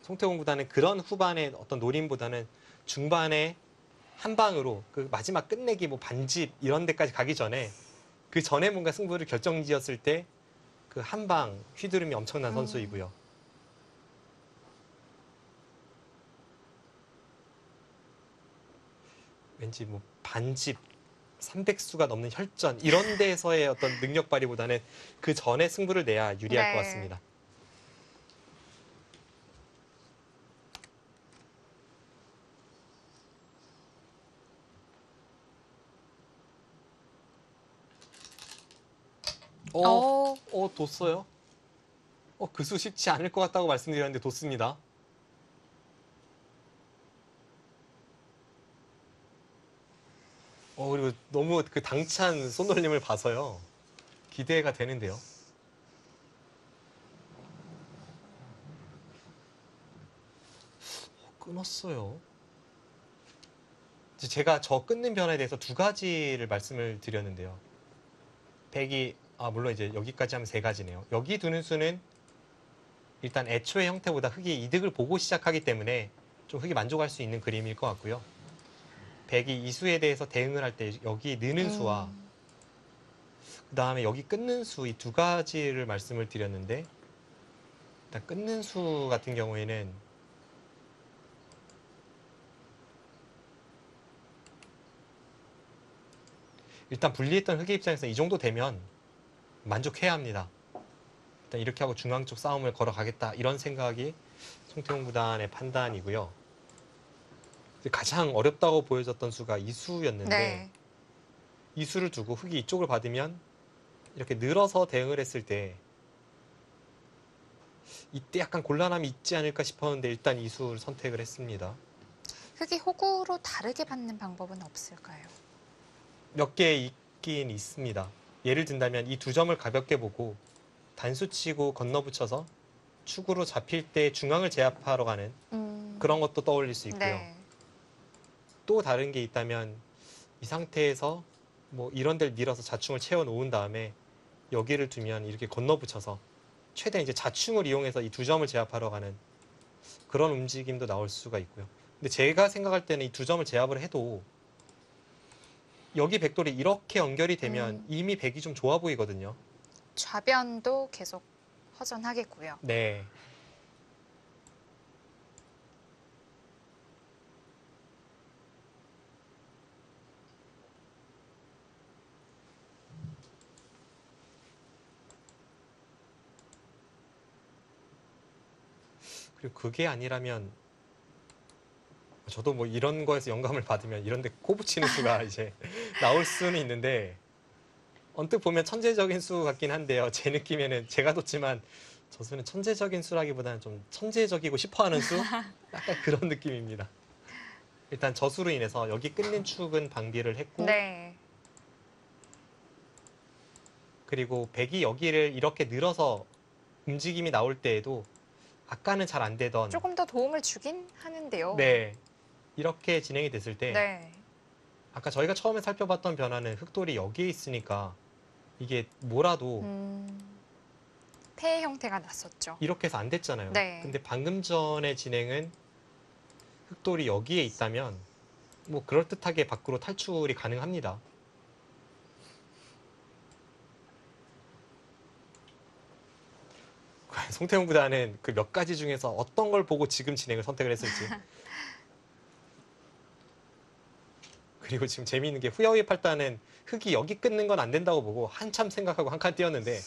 송태곤 구단은 그런 후반의 어떤 노림보다는 중반에 한 방으로 그 마지막 끝내기 뭐 반집 이런 데까지 가기 전에 그 전에 뭔가 승부를 결정지었을 때 그 한 방 휘두름이 엄청난 선수이고요. 왠지 뭐 반집 300수가 넘는 혈전 이런 데서의 어떤 능력 발휘보다는 그 전에 승부를 내야 유리할 네. 것 같습니다. 뒀어요? 그 수 쉽지 않을 것 같다고 말씀드렸는데 뒀습니다. 그리고 너무 그 당찬 손놀림을 봐서요. 기대가 되는데요. 끊었어요. 제가 저 끊는 변화에 대해서 두 가지를 말씀을 드렸는데요. 백이, 물론 이제 여기까지 하면 세 가지네요. 여기 두는 수는 일단 애초의 형태보다 흑이 이득을 보고 시작하기 때문에 좀 흑이 만족할 수 있는 그림일 것 같고요. 백이 이 수에 대해서 대응을 할 때 여기 느는 수와 그 다음에 여기 끊는 수 이 두 가지를 말씀을 드렸는데 일단 끊는 수 같은 경우에는 일단 불리했던 흑의 입장에서 이 정도 되면 만족해야 합니다. 일단 이렇게 하고 중앙 쪽 싸움을 걸어가겠다 이런 생각이 송태곤 구단의 판단이고요. 가장 어렵다고 보여졌던 수가 이 수였는데 네. 이 수를 두고 흑이 이쪽을 받으면 이렇게 늘어서 대응을 했을 때 이때 약간 곤란함이 있지 않을까 싶었는데 일단 이 수를 선택을 했습니다. 흑이 호구로 다르게 받는 방법은 없을까요? 몇 개 있긴 있습니다. 예를 든다면 이 두 점을 가볍게 보고 단수 치고 건너붙여서 축으로 잡힐 때 중앙을 제압하러 가는 그런 것도 떠올릴 수 있고요. 네. 또 다른 게 있다면 이 상태에서 뭐 이런 데를 밀어서 자충을 채워 놓은 다음에 여기를 두면 이렇게 건너붙여서 최대 이제 자충을 이용해서 이 두 점을 제압하러 가는 그런 움직임도 나올 수가 있고요. 근데 제가 생각할 때는 이 두 점을 제압을 해도 여기 백돌이 이렇게 연결이 되면 이미 백이 좀 좋아 보이거든요. 좌변도 계속 허전하겠고요. 네. 그리고 그게 아니라면 저도 뭐 이런 거에서 영감을 받으면 이런 데 코 붙이는 수가 이제 나올 수는 있는데 언뜻 보면 천재적인 수 같긴 한데요. 제 느낌에는 제가 뒀지만 저수는 천재적인 수라기보다는 좀 천재적이고 싶어하는 수? 약간 그런 느낌입니다. 일단 저수로 인해서 여기 끊는 축은 방비를 했고 네. 그리고 백이 여기를 이렇게 늘어서 움직임이 나올 때에도 아까는 잘 안 되던 조금 더 도움을 주긴 하는데요. 네, 이렇게 진행이 됐을 때 네. 아까 저희가 처음에 살펴봤던 변화는 흑돌이 여기에 있으니까 이게 뭐라도 폐의 형태가 났었죠. 이렇게 해서 안 됐잖아요. 네. 근데 방금 전의 진행은 흑돌이 여기에 있다면 뭐 그럴듯하게 밖으로 탈출이 가능합니다. 과연 송태용 구단은 그 몇 가지 중에서 어떤 걸 보고 지금 진행을 선택을 했을지. 그리고 지금 재미있는 게 후야오이 팔단은 흑이 여기 끊는 건 안 된다고 보고 한참 생각하고 한 칸 띄었는데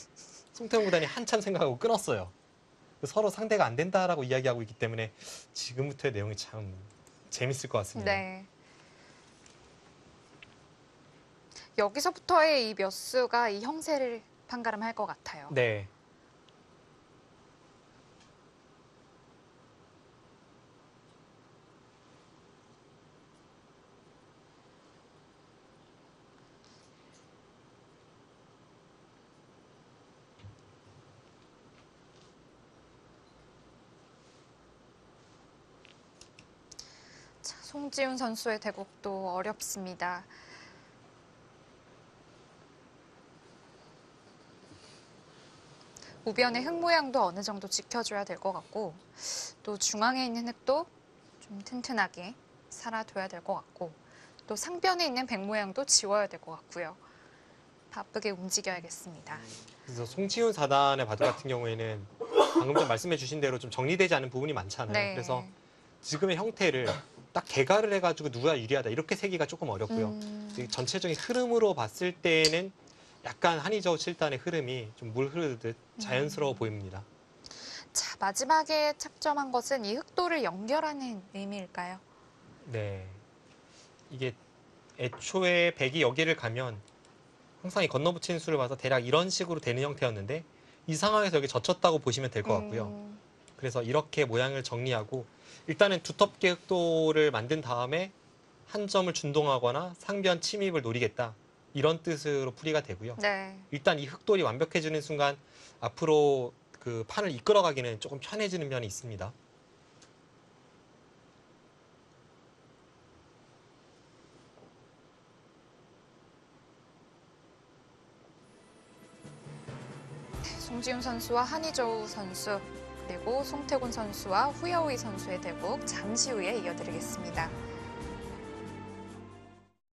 송태용 구단이 한참 생각하고 끊었어요. 서로 상대가 안 된다라고 이야기하고 있기 때문에 지금부터의 내용이 참 재밌을 것 같습니다. 네. 여기서부터의 이 몇 수가 이 형세를 판가름할 것 같아요. 네. 자, 송지훈 선수의 대국도 어렵습니다. 우변의 흙 모양도 어느 정도 지켜줘야 될 것 같고 또 중앙에 있는 흙도 좀 튼튼하게 살아둬야 될 것 같고 또 상변에 있는 백 모양도 지워야 될 것 같고요. 바쁘게 움직여야겠습니다. 그래서 송지훈 4단의 바둑 같은 경우에는 방금 전 말씀해 주신 대로 좀 정리되지 않은 부분이 많잖아요. 네. 그래서 지금의 형태를 딱 개가를 해가지고 누가 유리하다 이렇게 세기가 조금 어렵고요. 이 전체적인 흐름으로 봤을 때는 약간 한의저우 7단의 흐름이 좀 물 흐르듯 자연스러워 보입니다. 자, 마지막에 착점한 것은 이 흑도를 연결하는 의미일까요? 네. 이게 애초에 백이 여기를 가면 항상 이 건너붙이는 수를 봐서 대략 이런 식으로 되는 형태였는데 이 상황에서 여기 젖혔다고 보시면 될 것 같고요. 그래서 이렇게 모양을 정리하고 일단은 두텁게 흑도를 만든 다음에 한 점을 준동하거나 상변 침입을 노리겠다. 이런 뜻으로 풀이가 되고요. 네. 일단 이 흑돌이 완벽해지는 순간 앞으로 그 판을 이끌어가기는 조금 편해지는 면이 있습니다. 송지훈 선수와 한희저우 선수 그리고 송태곤 선수와 후야오이 선수의 대국 잠시 후에 이어드리겠습니다.